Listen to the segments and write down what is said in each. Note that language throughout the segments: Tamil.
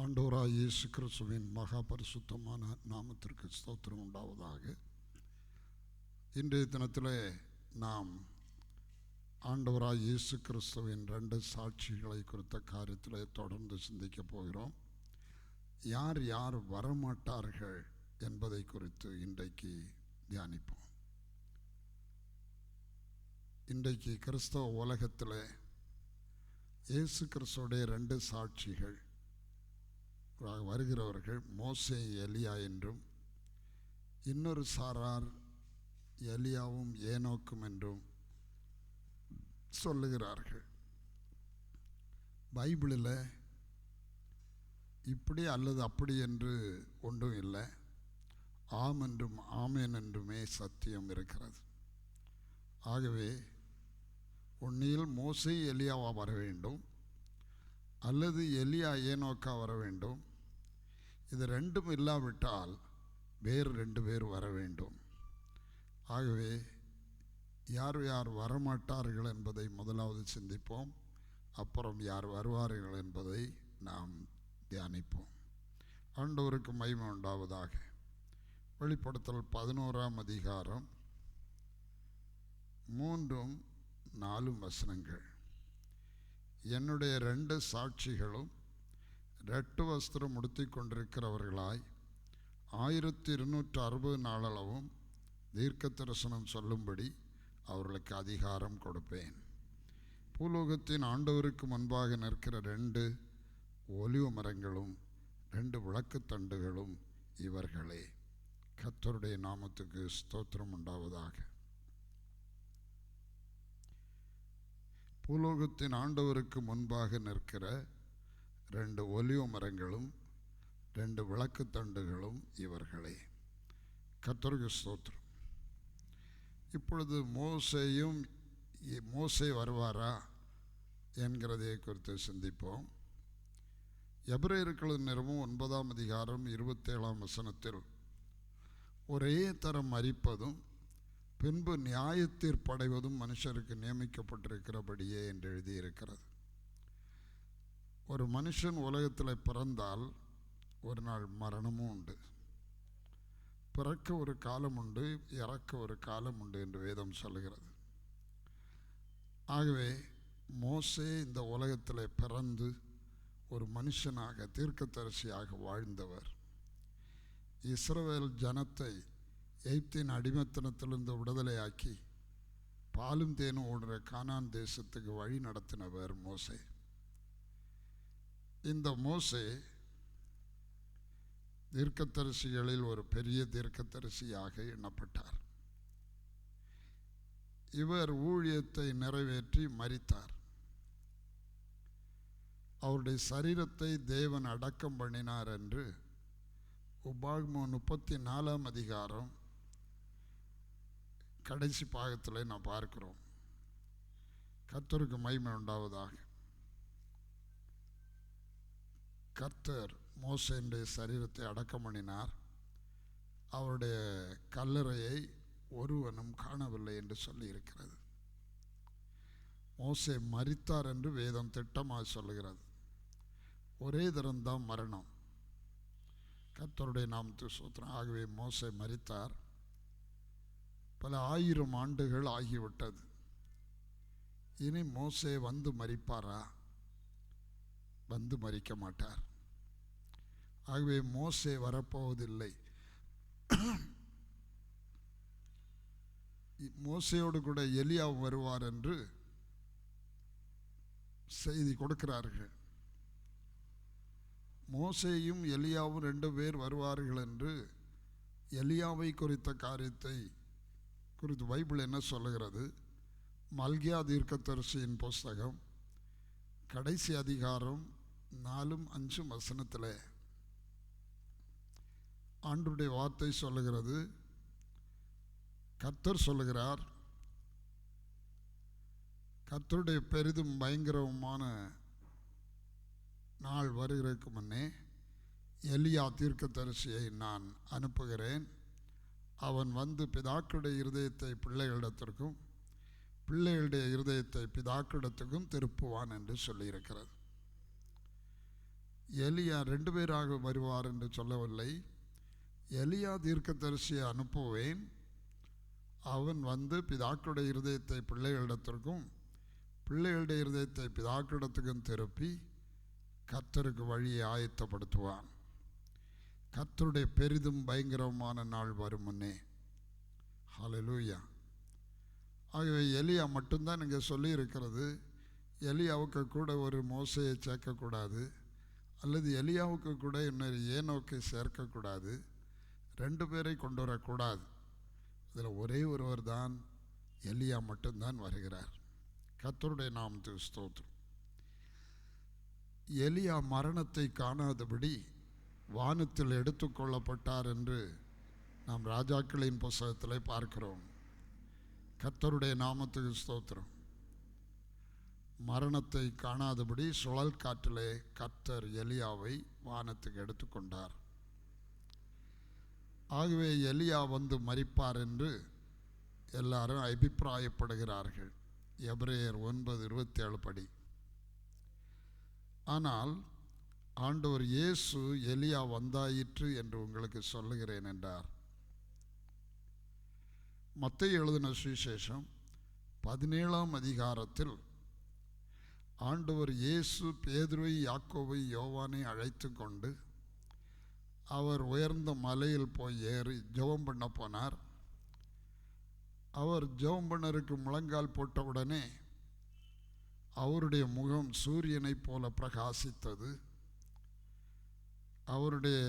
ஆண்டவராகிய இயேசு கிறிஸ்துவின் மகா பரிசுத்தமான நாமத்திற்கு ஸ்தோத்திரம் உண்டாவதாக. இன்றைய தினத்தில் நாம் ஆண்டவராகிய இயேசு கிறிஸ்துவின் 2 சாட்சிகளை குறித்த காரியத்தில் தொடர்ந்து சிந்திக்கப் போகிறோம். யார் யார் வரமாட்டார்கள் என்பதை குறித்து இன்றைக்கு தியானிப்போம். இன்றைக்கு கிறிஸ்தவ உலகத்தில் இயேசு கிறிஸ்துவுடைய 2 சாட்சிகள் வருகிறவர்கள் மோசே எலியா என்றும், இன்னொரு சாரார் எலியாவும் ஏனோக்கும் என்றும் சொல்லுகிறார்கள். பைபிளில் இப்படி அல்லது அப்படி என்று ஒன்றும் இல்லை. ஆம் என்றும் ஆமேன் என்றுமே சத்தியம் இருக்கிறது. ஆகவே ஒன்றில் மோசே எலியாவா வர வேண்டும், அல்லது எலியா ஏனோக்கா வர வேண்டும். இது ரெண்டும் இல்லாவிட்டால் வேறு 2 பேர் வர வேண்டும். ஆகவே யார் யார் வரமாட்டார்கள் என்பதை முதலாவது சிந்திப்போம். அப்புறம் யார் வருவார்கள் என்பதை நாம் தியானிப்போம். ஆண்டவருக்கு மகிமை உண்டாவதாக. வெளிப்படுத்தல் 11ஆம் அதிகாரம் 3-4 வசனங்கள். என்னுடைய 2 சாட்சிகளும் இரட்டு வஸ்திரம் உடுத்தி கொண்டிருக்கிறவர்களாய் 1260 நாளளவும் தீர்க்க தரிசனம் சொல்லும்படி அவர்களுக்கு அதிகாரம் கொடுப்பேன். பூலோகத்தின் ஆண்டவருக்கு முன்பாக நிற்கிற 2 ஒலிவ மரங்களும் 2 விளக்குத்தண்டுகளும் இவர்களே. கர்த்தருடைய நாமத்துக்கு ஸ்தோத்திரம் உண்டாவதாக. பூலோகத்தின் ஆண்டவருக்கு முன்பாக நிற்கிற 2 ஒலிவ மரங்களும் 2 விளக்குத்தண்டுகளும் இவர்களே. கர்த்தருக்கு ஸ்தோத்திரம். இப்பொழுது மோசே வருவாரா என்கிறதை குறித்து சிந்திப்போம். எபிரேயர்கள் நிருபம் 9ஆம் அதிகாரம் 27ஆம் வசனத்தில் ஒரே தரம் மரிப்பதும் பின்பு நியாயத்தீர்ப்படைவதும் மனுஷருக்கு நியமிக்கப்பட்டிருக்கிறபடியே என்று எழுதியிருக்கிறது. ஒரு மனுஷன் உலகத்தில் பிறந்தால் ஒரு நாள் மரணமும் உண்டு. பிறக்க ஒரு காலம் உண்டு, இறக்க ஒரு காலம் உண்டு என்று வேதம் சொல்லுகிறது. ஆகவே மோசே இந்த உலகத்தில் பிறந்து ஒரு மனுஷனாக தீர்க்கதரிசியாக வாழ்ந்தவர். இஸ்ரவேல் ஜனத்தை எகிப்தின் அடிமைத்தனத்திலிருந்து விடுதலையாக்கி பாலும் தேனும் ஓடுற கானான் தேசத்துக்கு வழி நடத்தினவர் மோசே. இந்த மோசே தீர்க்கதரிசிகளில் ஒரு பெரிய தீர்க்கதரிசியாக எண்ணப்பட்டார். இவர் ஊழியத்தை நிறைவேற்றி மரித்தார். அவருடைய சரீரத்தை தேவன் அடக்கம் பண்ணினார் என்று உபாகமம் 34ஆம் அதிகாரம் கடைசி பாகத்தில் நாம் பார்க்கிறோம். கர்த்தருக்கு மகிமை உண்டாவதாக. கர்த்தர் மோசேயுடைய சரீரத்தை அடக்கம் பண்ணினார். அவருடைய கல்லறையை ஒருவனும் காணவில்லை என்று சொல்லியிருக்கிறது. மோசே மரித்தார் என்று வேதம் திட்டமாக சொல்லுகிறது. ஒரே தரம்தான் மரணம். கர்த்தருடைய நாமத்துக்கு ஸ்தோத்திரம். ஆகவே மோசே மரித்தார். பல 1000 ஆண்டுகள் ஆகிவிட்டது. இனி மோசே வந்து மரிப்பாரா? வந்து மரிக்க மாட்டார். ஆகவே மோசே வரப்போவதில்லை. மோசையோடு கூட எலியா வருவார் என்று செய்தி கொடுக்கிறார்கள். மோசேயும் எலியாவும் 2 பேர் வருவார்கள் என்று எலியாவை குறித்த காரியத்தை குறித்து பைபிள் என்ன சொல்லுகிறது? மல்கியா தீர்க்கதரிசியின் புஸ்தகம் கடைசி அதிகாரம் 4-5 வசனத்தில் ஆண்டவருடைய வார்த்தை சொல்லுகிறது. கர்த்தர் சொல்லுகிறார், கர்த்தருடைய பெரிதும் பயங்கரமான நாள் வருகிறதுக்கு முன்னே எலியா தீர்க்கதரிசியை நான் அனுப்புகிறேன். அவன் வந்து பிதாக்களுடைய இருதயத்தை பிள்ளைகளிடத்திற்கும் பிள்ளைகளுடைய இருதயத்தை பிதாக்களிடத்துக்கும் திருப்புவான் என்று சொல்லியிருக்கிறது. எலியா 2 பேராக வருவார் என்று சொல்லவில்லை. எலியா தீர்க்கதரிசியை அனுப்புவேன், அவன் வந்து பிதாக்களுடைய இருதயத்தை பிள்ளைகளிடத்திற்கும் பிள்ளைகளுடைய இருதயத்தை பிதாக்களிடத்துக்கும் திருப்பி கர்த்தருக்கு வழியை ஆயத்தப்படுத்துவான். கர்த்தருடைய பெரிதும் பயங்கரமான நாள் வரும் முன்னே. ஹல்லேலூயா. ஆகவே எலியா மட்டும்தான் இங்கே சொல்லி இருக்கிறது. எலியாவுக்கு கூட ஒரு மோசையை சேர்க்கக்கூடாது, அல்லது எலியாவுக்கு கூட இன்னொரு ஏனோக்கை சேர்க்கக்கூடாது. 2 பேரை கொண்டு வரக்கூடாது. இதில் ஒரே ஒருவர் தான், எலியா மட்டும்தான் வருகிறார். கர்த்தருடைய நாமத்துக்கு ஸ்தோத்திரம். எலியா மரணத்தை காணாதபடி வானத்தில் எடுத்துக்கொள்ளப்பட்டார் என்று நாம் ராஜாக்களின் புத்தகத்தில் பார்க்கிறோம். கர்த்தருடைய நாமத்துக்கு ஸ்தோத்திரம். மரணத்தை காணாதபடி சுழல் காற்றிலே கர்த்தர் எலியாவை வானத்துக்கு எடுத்துக்கொண்டார். ஆகவே எலியா வந்து மரிப்பார் என்று எல்லாரும் அபிப்பிராயப்படுகிறார்கள், எபிரேயர் 9:27 படி. ஆனால் ஆண்டவர் இயேசு எலியா வந்தாயிற்று என்று உங்களுக்கு சொல்லுகிறேன் என்றார். மத்தேயு எழுதின சுவிசேஷம் 17ஆம் அதிகாரத்தில் ஆண்டவர் இயேசு பேதுருவை, யாக்கோபை, யோவானை அழைத்து கொண்டு அவர் உயர்ந்த மலையில் போய் ஏறி ஜெபம் பண்ண போனார். அவர் ஜெபம் பண்ணருக்கு முழங்கால் போட்டவுடனே அவருடைய முகம் சூரியனைப் போல பிரகாசித்தது, அவருடைய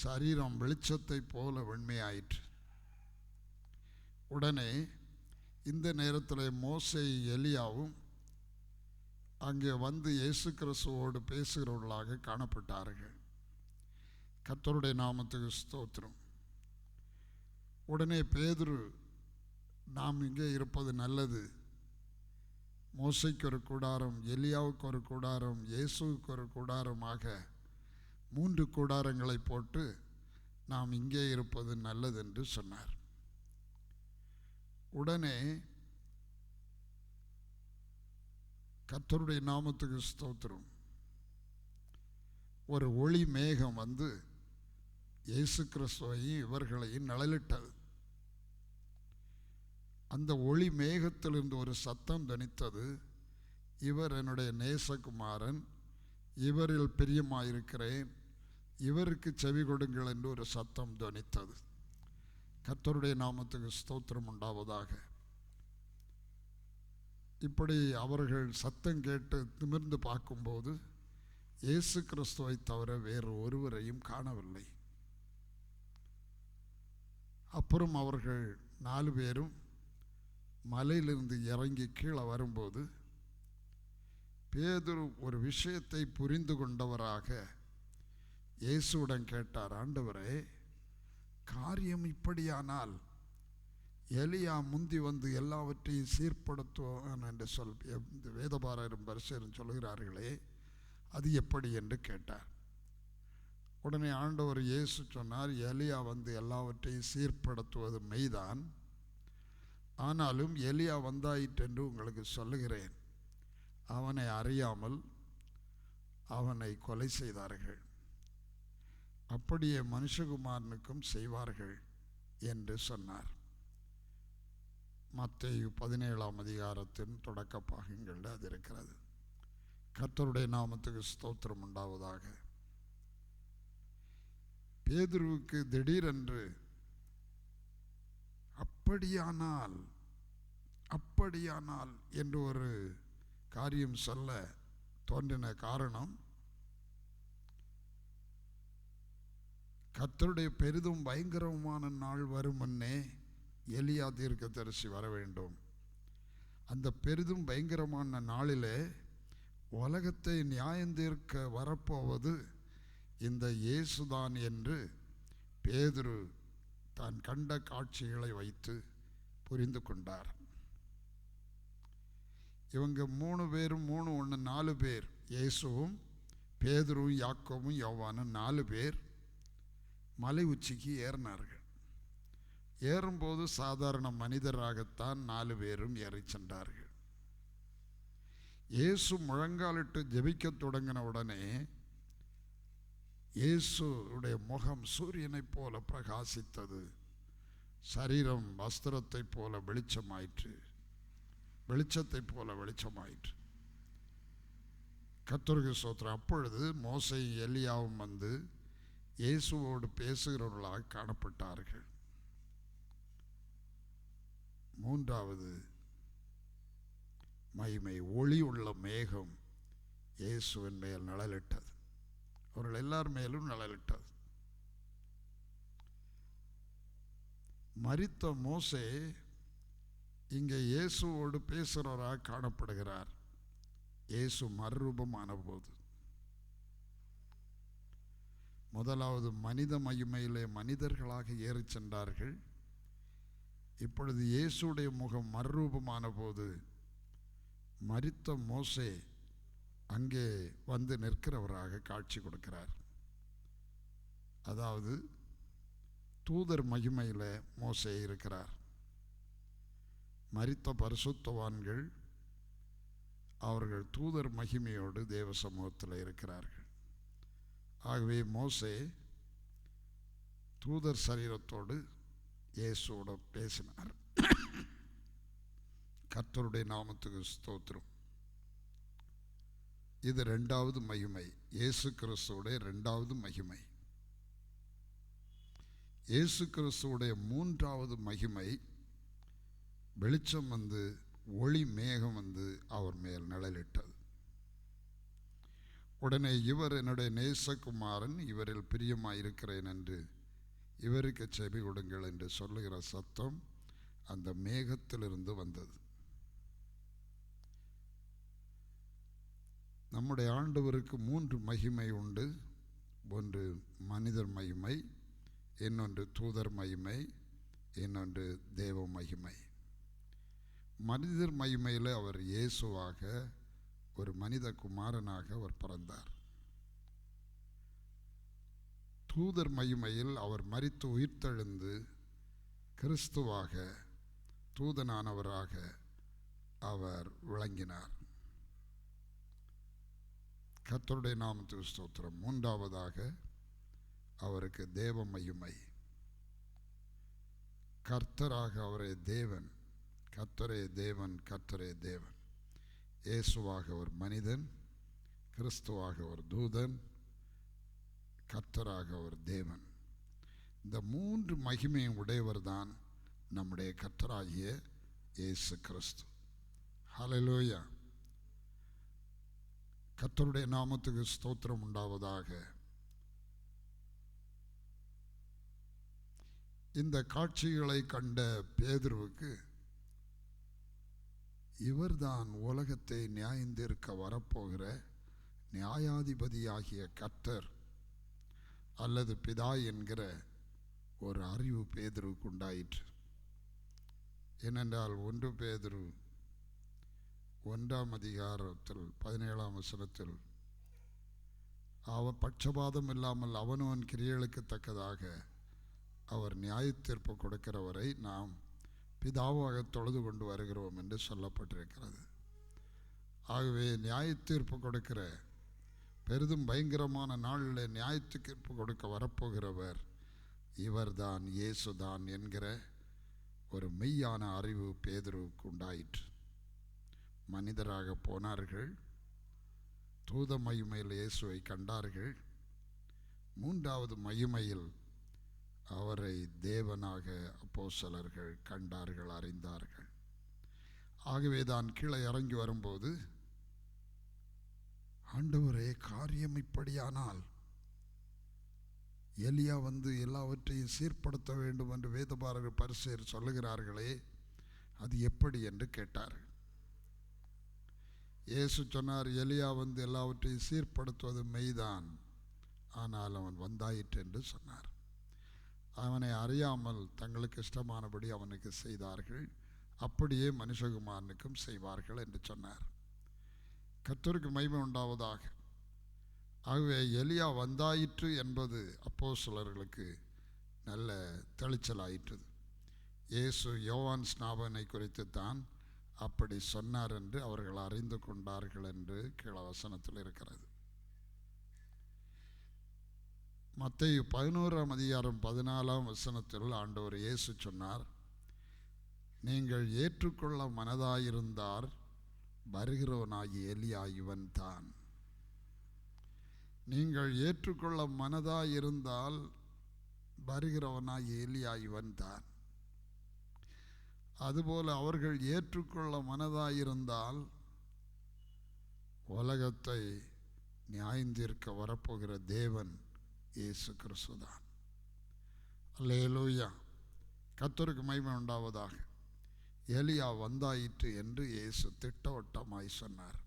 சரீரம் வெளிச்சத்தை போல வெண்மையாயிற்று. உடனே இந்த நேரத்தில் மோசே, எலியாவும் அங்கே வந்து இயேசு கிறிஸ்துவோடு பேசுகிறவர்களாக காணப்பட்டார்கள். கர்த்தருடைய நாமத்துக்கு ஸ்தோத்திரம். உடனே பேதுரு, நாம் இங்கே இருப்பது நல்லது, மோசைக்கு ஒரு கூடாரம், எலியாவுக்கு ஒரு கூடாரம், இயேசுவுக்கு ஒரு கூடாரமாக 3 கூடாரங்களை போட்டு நாம் இங்கே இருப்பது நல்லது என்று சொன்னார். உடனே கர்த்தருடைய நாமத்துக்கு ஸ்தோத்திரம், ஒரு ஒளி மேகம் வந்து இயேசு கிறிஸ்துவையும் இவர்களையும் நிழலிட்டது. அந்த ஒளி மேகத்திலிருந்து ஒரு சத்தம் தொனித்தது, இவர் என்னுடைய நேசகுமாரன், இவரில் பிரியமாயிருக்கிறேன், இவருக்கு செவி கொடுங்கள் என்று ஒரு சத்தம் தொனித்தது. கர்த்தருடைய நாமத்துக்கு ஸ்தோத்திரம் உண்டாவதாக. இப்படி அவர்கள் சத்தம் கேட்டு நிமிர்ந்து பார்க்கும்போது இயேசு கிறிஸ்துவை தவிர வேறு ஒருவரையும் காணவில்லை. அப்புறம் அவர்கள் 4 பேரும் மலையிலிருந்து இறங்கி கீழே வரும்போது பேதுரு ஒரு விஷயத்தை புரிந்து கொண்டவராக இயேசுவிடம் கேட்டார், ஆண்டவரே, காரியம் இப்படியானால் எலியா முந்தி வந்து எல்லாவற்றையும் சீர்படுத்துவான் என்று வேதபாரரும் பரிசேரும் சொல்கிறார்களே, அது எப்படி என்று கேட்டார். உடனே ஆண்டவர் இயேசு சொன்னார், எலியா வந்து எல்லாவற்றையும் சீர்படுத்துவது மெய்தான், ஆனாலும் எலியா வந்தாயிற்றென்று உங்களுக்கு சொல்லுகிறேன், அவனை அறியாமல் அவனை கொலை செய்தார்கள், அப்படியே மனுஷகுமாரனுக்கும் செய்வார்கள் என்று சொன்னார். மத்தேயு 17ஆம் அதிகாரத்தின் தொடக்க பாகங்களில் அது இருக்கிறது. கர்த்தருடைய நாமத்துக்கு ஸ்தோத்திரம் உண்டாவதாக. பேதுருவுக்கு திடீரென்று அப்படியானால் என்று ஒரு காரியம் சொல்ல தோன்றின காரணம், கர்த்தருடைய பெரிதும் பயங்கரமான நாள் வரும் முன்னே எலியா தீர்க்கதரிசி வர வேண்டும். அந்த பெரிதும் பயங்கரமான நாளிலே உலகத்தை நியாயந்தீர்க்க வரப்போவது இந்த இயேசுதான் என்று பேதுரு தான் கண்ட காட்சிகளை வைத்து புரிந்து கொண்டார். இவங்க 3 பேரும் 3 1 4 பேர், இயேசுவும் பேதுருவும் யாக்கோபும் யோவானும் 4 பேர் மலை உச்சிக்கு ஏறினார்கள். ஏறும்போது சாதாரண மனிதராகத்தான் 4 பேரும் ஏறி சென்றார்கள். இயேசு முழங்காலிட்டு ஜெபிக்க தொடங்கின உடனே இயேசுடைய முகம் சூரியனைப் போல பிரகாசித்தது, சரீரம் வஸ்திரத்தைப் போல வெளிச்சமாயிற்று, வெளிச்சத்தைப் போல வெளிச்சமாயிற்று. கர்த்தருக்கு ஸ்தோத்திரம். அப்பொழுது மோசே எலியாவும் வந்து இயேசுவோடு பேசுகிறவர்களாக காணப்பட்டார்கள். மூன்றாவது மகிமை, ஒளி உள்ள மேகம் இயேசுவின் மேல் நிழலிட்டது. அவர்கள் எல்லார் மேலும் நிழலிட்டது. மரித்த மோசே இங்கே இயேசுவோடு பேசுகிறவராக காணப்படுகிறார். இயேசு மறுரூபமான போது முதலாவது மனித மகிமையிலே மனிதர்களாக ஏறி சென்றார்கள். இப்பொழுது இயேசுடைய முகம் மறுரூபமான போது மரித்த மோசே அங்கே வந்து நிற்கிறவராக காட்சி கொடுக்கிறார். அதாவது தூதர் மகிமையில் மோசே இருக்கிறார். மரித்த பரிசுத்தவான்கள் அவர்கள் தூதர் மகிமையோடு தேவ சமூகத்தில் இருக்கிறார்கள். ஆகவே மோசே தூதர் சரீரத்தோடு இயேசுவோடு பேசினார். கர்த்தருடைய நாமத்துக்கு ஸ்தோத்திரம். இது இரண்டாவது மகிமை, இயேசு கிறிஸ்துவுடைய இரண்டாவது மகிமை. இயேசு கிறிஸ்துவுடைய மூன்றாவது மகிமை, வெளிச்சம் வந்து ஒளி மேகம் வந்து அவர் மேல் நிழலிட்டது. உடனே இவர் என்னுடைய நேசகுமாரன், இவரில் பிரியமாயிருக்கிறேன் என்று இவருக்கு செவி கொடுங்கள் என்று சொல்லுகிற சத்தம் அந்த மேகத்திலிருந்து வந்தது. நம்முடைய ஆண்டவருக்கு மூன்று மகிமை உண்டு. ஒன்று மனிதர் மகிமை, இன்னொன்று தூதர் மகிமை, இன்னொன்று தேவ மகிமை. மனிதர் மகிமையில் அவர் இயேசுவாக ஒரு மனித குமாரனாக அவர் பிறந்தார். தூதர் மகிமையில் அவர் மரித்து உயிர்த்தெழுந்து கிறிஸ்துவாக தூதனானவராக அவர் விளங்கினார். கர்த்தருடைய நாமத்துக்கு ஸ்தோத்திரம். மூன்றாவதாக அவருக்கு தேவ மகிமை. கர்த்தராக அவரே தேவன், கர்த்தரே தேவன், கர்த்தரே தேவன். இயேசுவாக ஒரு மனிதன், கிறிஸ்துவாக ஒரு தூதன், கர்த்தராக ஒரு தேவன். இந்த மூன்று மகிமையும் உடையவர் தான் நம்முடைய கர்த்தராகிய இயேசு கிறிஸ்து. ஹல்லேலூயா. கர்த்தருடைய நாமத்துக்கு ஸ்தோத்திரம் உண்டாவதாக. இந்த காட்சிகளை கண்ட பேதுருவுக்கு இவர்தான் உலகத்தை நியாயந்தீர்க்க வரப்போகிற நியாயாதிபதியாகிய கர்த்தர் அல்லது பிதா என்கிற ஒரு அறிவு பேதுருவுக்கு உண்டாயிற்று. ஏனென்றால் 1 பேதுரு 1ஆம் அதிகாரத்தில் 17ஆம் வசனத்தில் அவர் பட்சபாதம் இல்லாமல் அவனவன் கிரியைகளுக்கு தக்கதாக அவர் நியாயத்தீர்ப்பு கொடுக்கிறவரை நாம் பிதாவாக தொழுது கொண்டு வருகிறோம் என்று சொல்லப்பட்டிருக்கிறது. ஆகவே நியாயத்தீர்ப்பு கொடுக்கிற பெரிதும் பயங்கரமான நாளில் நியாயத்தீர்ப்பு கொடுக்க வரப்போகிறவர் இவர்தான், இயேசுதான் என்கிற ஒரு மெய்யான அறிவு பேதுருவுக்கு உண்டாயிற்று. மனிதராக போனார்கள், தூத மகிமையில் இயேசுவை கண்டார்கள். மூன்றாவது மகிமையில் அவரை தேவனாக அப்போஸ்தலர்கள் கண்டார்கள், அறிந்தார்கள். ஆகவே தான் கீழே இறங்கி வரும்போது, ஆண்டவரே காரியம் இப்படியானால் எலியா வந்து எல்லாவற்றையும் சீர்படுத்த வேண்டும் என்று வேதபாரகர் பரிசேயர் சொல்லுகிறார்களே, அது எப்படி என்று கேட்டார். இயேசு சொன்னார், எலியா வந்து எல்லாவற்றையும் சீர்படுத்துவது மெய்தான், ஆனால் அவன் வந்தாயிற்று என்று சொன்னார். அவனை அறியாமல் தங்களுக்கு இஷ்டமானபடி அவனுக்கு செய்தார்கள், அப்படியே மனுஷகுமாரனுக்கும் செய்வார்கள் என்று சொன்னார். கர்த்தருக்கு மகிமை உண்டாவதாக. ஆகவே எலியா வந்தாயிற்று என்பது அப்போஸ்தலர்களுக்கு நல்ல தெளிச்சலாயிற்று. இயேசு யோவான் ஸ்நாபனை குறித்து தான் அப்படி சொன்னார் என்று அவர்கள் அறிந்து கொண்டார்கள் என்று கீழ வசனத்தில் இருக்கிறது. மத்தேயு 11:14 ஆண்டவர் இயேசு சொன்னார், நீங்கள் ஏற்றுக்கொள்ள மனதாயிருந்தார் வருகிறவனாகிய எலியா இவன் தான். நீங்கள் ஏற்றுக்கொள்ள மனதாயிருந்தால் வருகிறவனாகிய எலியா இவன் தான். அதுபோல அவர்கள் ஏற்றுக்கொள்ள மனதாயிருந்தால் உலகத்தை நியாயந்தீர்க்க வரப்போகிற தேவன் இயேசு கிறிஸ்துதான். அல்லேலூயா, கர்த்தருக்கு மகிமை உண்டாவதாக. எலியா வந்தாயிற்று என்று இயேசு திட்டவட்டமாய் சொன்னார்.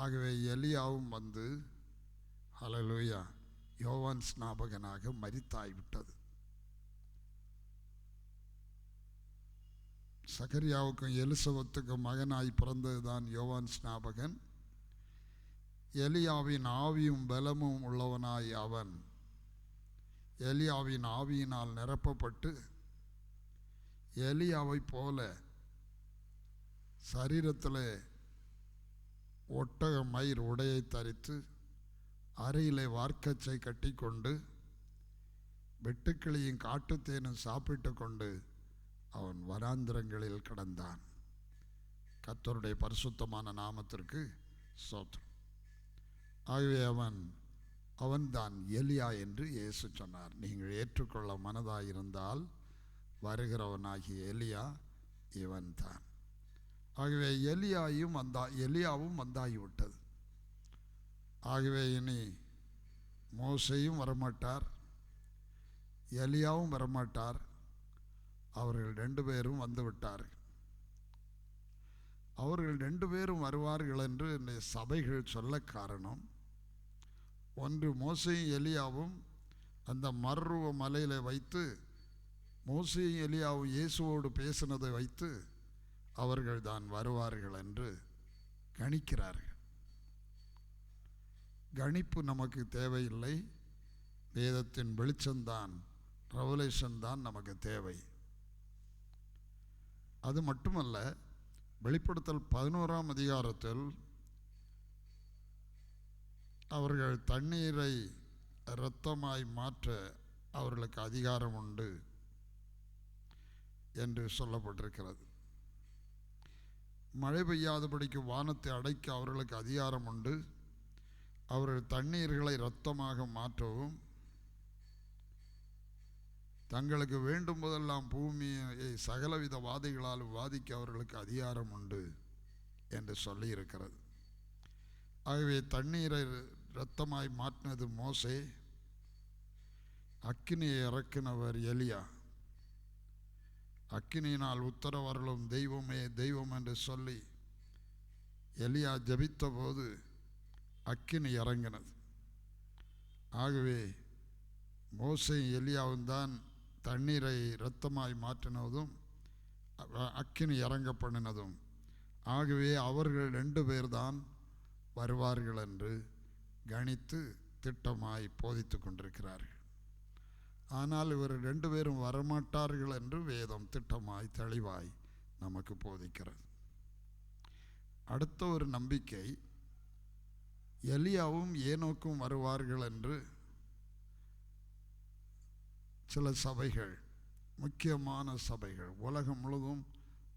ஆகவே எலியாவும் வந்து அல்லேலூயா யோவான் ஸ்நாபகனாக மரித்தாய்விட்டது. சகரியாவுக்கும் எலிசபெத்துக்கும் மகனாய் பிறந்ததுதான் யோவான் ஸ்நாபகன். எலியாவின் ஆவியும் பலமும் உள்ளவனாய் அவன் எலியாவின் ஆவியினால் நிரப்பப்பட்டு எலியாவை போல சரீரத்தில் ஒட்டக மயிர் உடையை தரித்து அறையிலே வார்க்கச்சை கட்டி கொண்டு வெட்டுக்கிளியும் காட்டுத்தேனும் சாப்பிட்டு கொண்டு அவன் வனாந்திரங்களில் கடந்தான். கர்த்தருடைய பரிசுத்தமான நாமத்திற்கு ஸ்தோத்திரம். ஆகவே அவன்தான் எலியா என்று இயேசு சொன்னார். நீங்கள் ஏற்றுக்கொள்ள மனதாயிருந்தால் வருகிறவனாகிய எலியா இவன் தான். ஆகவே எலியாவும் வந்தாகிவிட்டது. ஆகவே இனி மோசேயும் வரமாட்டார், எலியாவும் வரமாட்டார். அவர்கள் 2 பேரும் வந்து விட்டார்கள். அவர்கள் 2 பேரும் வருவார்கள் என்று இந்த சபைகள் சொல்ல காரணம், ஒன்று மோசேயும் எலியாவும் அந்த மர்ருவ மலையில் வைத்து மோசேயும் எலியாவும் இயேசுவோடு பேசினதை வைத்து அவர்கள் தான் வருவார்கள் என்று கணிக்கிறார்கள். கணிப்பு நமக்கு தேவையில்லை. வேதத்தின் வெளிச்சம்தான், ரெவலேஷன் தான் நமக்கு தேவை. அது மட்டுமல்ல, வெளிப்படுத்தல் 11 அவர்கள் தண்ணீரை இரத்தமாய் மாற்ற அவர்களுக்கு அதிகாரம் உண்டு என்று சொல்லப்பட்டிருக்கிறது. மழை பெய்யாதபடிக்கு வானத்தை அடைக்க அவர்களுக்கு அதிகாரம் உண்டு. அவர்கள் தண்ணீர்களை இரத்தமாக மாற்றவும் தங்களுக்கு வேண்டும் போதெல்லாம் பூமியை சகலவித வாதைகளால் வாதிக்க அவர்களுக்கு அதிகாரம் உண்டு என்று சொல்லியிருக்கிறது. ஆகவே தண்ணீரை இரத்தமாய் மாற்றினது மோசே, அக்கினியை இறக்கினவர் எலியா. அக்கினியினால் உத்தரவருளும் தெய்வமே தெய்வம் என்று சொல்லி எலியா ஜபித்த போது அக்கினி இறங்கினது. ஆகவே மோசே எலியாவும் தான் தண்ணீரை இரத்தமாய் மாற்றினதும் அக்கினி இறங்க பண்ணினதும். ஆகவே அவர்கள் 2 பேர்தான் வருவார்கள் என்று கணித்து திட்டமாய் போதித்து கொண்டிருக்கிறார்கள். ஆனால் இவர் 2 பேரும் வரமாட்டார்கள் என்று வேதம் திட்டமாய் தெளிவாய் நமக்கு போதிக்கிறது. அடுத்த ஒரு நம்பிக்கை, எலியாவும் ஏனோக்கும் வருவார்கள் என்று சில சபைகள், முக்கியமான சபைகள், உலகம் முழுவதும்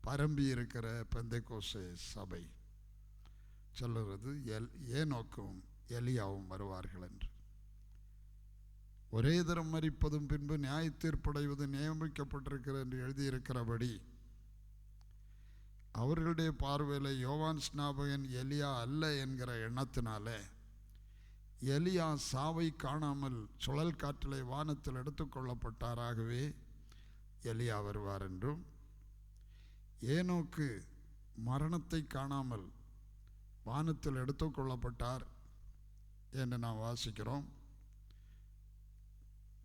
பரம்பி இருக்கிற பெந்தைக்கோஸ்தே சபை சொல்லுறது ஏனோக்கும் எலியாவும் வருவார்கள் என்று. ஒரே தரம் மரிப்பதும் பின்பு நியாய தீர்ப்படைவது நியமிக்கப்பட்டிருக்கிறது என்று எழுதியிருக்கிறபடி அவர்களுடைய பார்வையில் யோவான் ஸ்நாபகன் எலியா அல்ல என்கிற எண்ணத்தினாலே எலியா சாவை காணாமல் சுழல் காற்றிலே வானத்தில் எடுத்துக்கொள்ளப்பட்டாராகவே எலியா வருவார் என்றும், ஏனோக்கு மரணத்தை காணாமல் வானத்தில் எடுத்துக்கொள்ளப்பட்டார் என்று நாம் வாசிக்கிறோம்.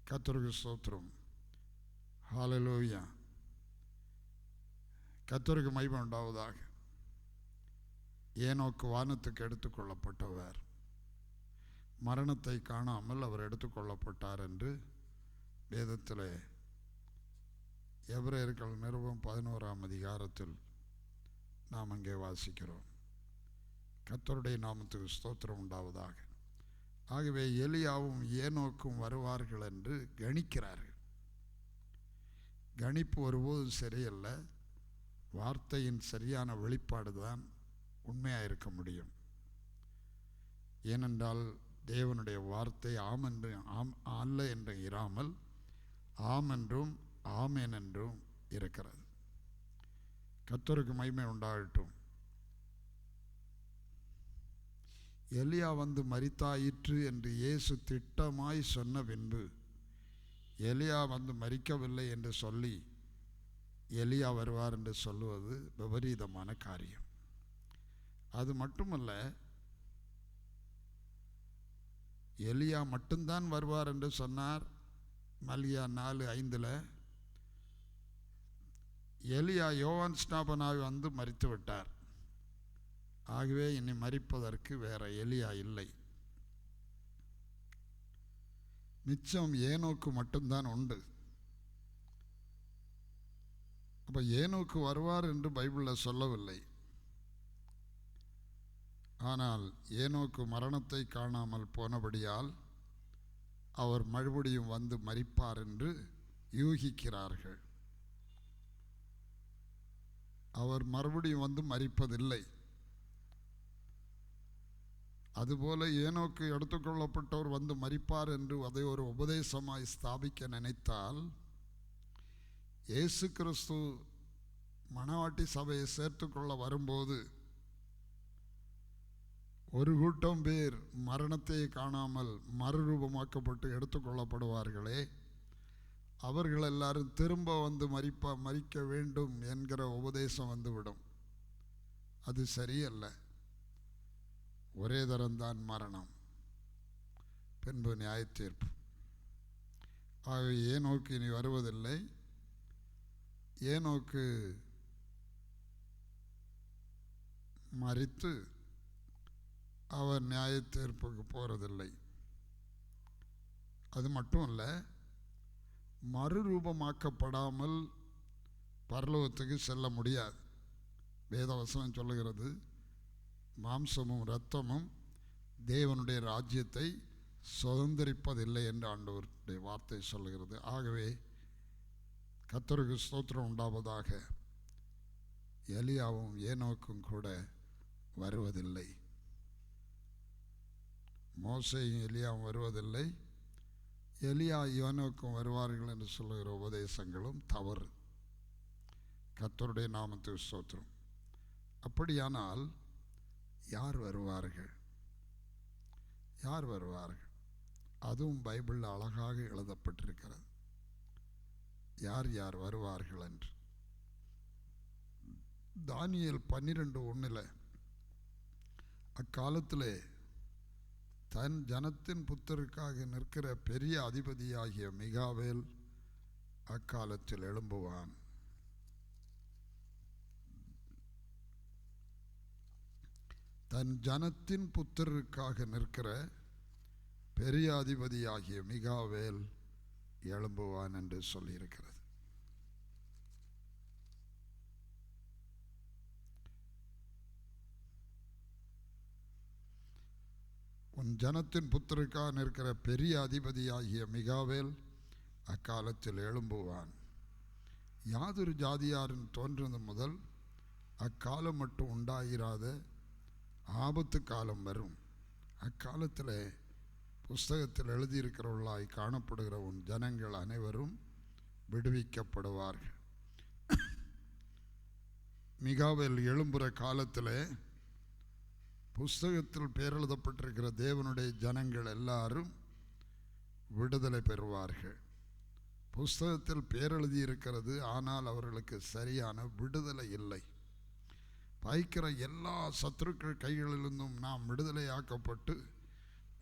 கர்த்தருக்கு ஸ்தோத்திரம், ஹல்லேலூயா, கர்த்தருக்கு மகிமை உண்டாவதாக. ஏனோக்கு வானத்துக்கு எடுத்துக்கொள்ளப்பட்டவர், மரணத்தை காணாமல் அவர் எடுத்துக்கொள்ளப்பட்டார் என்று வேதத்தில் எபிரேயர்கள் நிருபம் 11 நாம் அங்கே வாசிக்கிறோம். கர்த்தருடைய நாமத்துக்கு ஸ்தோத்திரம் உண்டாவதாக. ஆகவே எலியாவும் ஏனோக்கும் வருவார்கள் என்று கணிக்கிறார்கள். கணிப்பு ஒருபோதும் சரியல்ல. வார்த்தையின் சரியான வெளிப்பாடு தான் உண்மையாக இருக்க முடியும். ஏனென்றால் தேவனுடைய வார்த்தை ஆம் என்று அல்ல என்று இராமல் ஆம் என்றும் ஆமேன் என்றும் இருக்கிறது. கர்த்தருக்கு மகிமை உண்டாகட்டும். எலியா வந்து மரித்தாயிற்று என்று இயேசு திட்டமாய் சொன்ன பின்பு எலியா வந்து மரிக்கவில்லை என்று சொல்லி எலியா வருவார் என்று சொல்லுவது விபரீதமான காரியம். அது மட்டுமல்ல, எலியா மட்டும்தான் வருவார் என்று சொன்னார். மல்கியா 4:5 எலியா யோவான் ஸ்நாபனாய் வந்து மரித்து விட்டார். ஆகவே இனி மரிப்பதற்கு வேற எலியா இல்லை. மிச்சம் ஏனோக்கு மட்டும்தான் உண்டு. அப்போ ஏனோக்கு வருவார் என்று பைபிளில் சொல்லவில்லை. ஆனால் ஏனோக்கு மரணத்தை காணாமல் போனபடியால் அவர் மறுபடியும் வந்து மரிப்பார் என்று யூகிக்கிறார்கள். அவர் மறுபடியும் வந்து மரிப்பதில்லை. அதுபோல ஏனோக்கு எடுத்துக்கொள்ளப்பட்டவர் வந்து மரிப்பார் என்று அதை ஒரு உபதேசமாய் ஸ்தாபிக்க நினைத்தால், இயேசு கிறிஸ்து மணவாட்டி சபையை சேர்த்துக்கொள்ள வரும்போது ஒரு கூட்டம் பேர் மரணத்தை காணாமல் மறுரூபமாக்கப்பட்டு எடுத்துக்கொள்ளப்படுவார்களே, அவர்கள் எல்லாரும் திரும்ப வந்து மரிக்க வேண்டும் என்கிற உபதேசம் வந்துவிடும். அது சரியல்ல. ஒரே தரம்தான் மரணம், பின்பு நியாயத்தீர்ப்பு. ஆகவே ஏனோக்கு இனி வருவதில்லை. ஏனோக்கு மரித்து அவர் நியாயத்தீர்ப்புக்கு போகிறதில்லை. அது மட்டும் இல்லை, மறுரூபமாக்கப்படாமல் பரலோகத்துக்கு செல்ல முடியாது. வேதவசனம் சொல்லுகிறது, மாம்சமும் இரத்தமும் தேவனுடைய ராஜ்யத்தை சுதந்திரிப்பதில்லை என்று ஆண்டவருடைய வார்த்தை சொல்லுகிறது. ஆகவே கர்த்தருக்கு ஸ்தோத்திரம் உண்டாவதாக, எலியாவும் ஏனோக்கும் கூட வருவதில்லை. மோசேயும் எலியாவும் வருவதில்லை. எலியா ஏனோக்கும் வருவார்கள் என்று சொல்லுகிற உபதேசங்களும் தவறு. கர்த்தருடைய நாமத்துக்கு ஸ்தோத்திரம். அப்படியானால் யார் வருவார்கள்? யார் வருவார்கள்? அதுவும் பைபிளில் அழகாக எழுதப்பட்டிருக்கிறது. யார் யார் வருவார்கள் என்று. தானியேல் 12:1 அக்காலத்திலே தன் ஜனத்தின் புத்தருக்காக நிற்கிற பெரிய அதிபதியாகிய மிகாவேல் அக்காலத்தில் எழும்புவான். தன் ஜனத்தின் புத்தருக்காக நிற்கிற பெரிய அதிபதியாகிய மிகாவேல் எழும்புவான் என்று சொல்லியிருக்கிறது. உன் ஜனத்தின் புத்தருக்காக நிற்கிற பெரிய அதிபதியாகிய மிகாவேல் அக்காலத்தில் எழும்புவான். யாதொரு ஜாதியாரின் தோன்றுவது முதல் அக்காலம் மட்டும் உண்டாயிராத ஆபத்து காலம் வரும். அக்காலத்தில் புஸ்தகத்தில் எழுதியிருக்கிறவர்களாய் காணப்படுகிற உன் ஜனங்கள் அனைவரும் விடுவிக்கப்படுவார்கள். மிகாவேல் எழும்புகிற காலத்தில் புஸ்தகத்தில் பேரெழுதப்பட்டிருக்கிற தேவனுடைய ஜனங்கள் எல்லாரும் விடுதலை பெறுவார்கள். புஸ்தகத்தில் பேரெழுதியிருக்கிறது, ஆனால் அவர்களுக்கு சரியான விடுதலை இல்லை. பாய்க்கிற எல்லா சத்துருக்கள் கைகளிலிருந்தும் நாம் விடுதலையாக்கப்பட்டு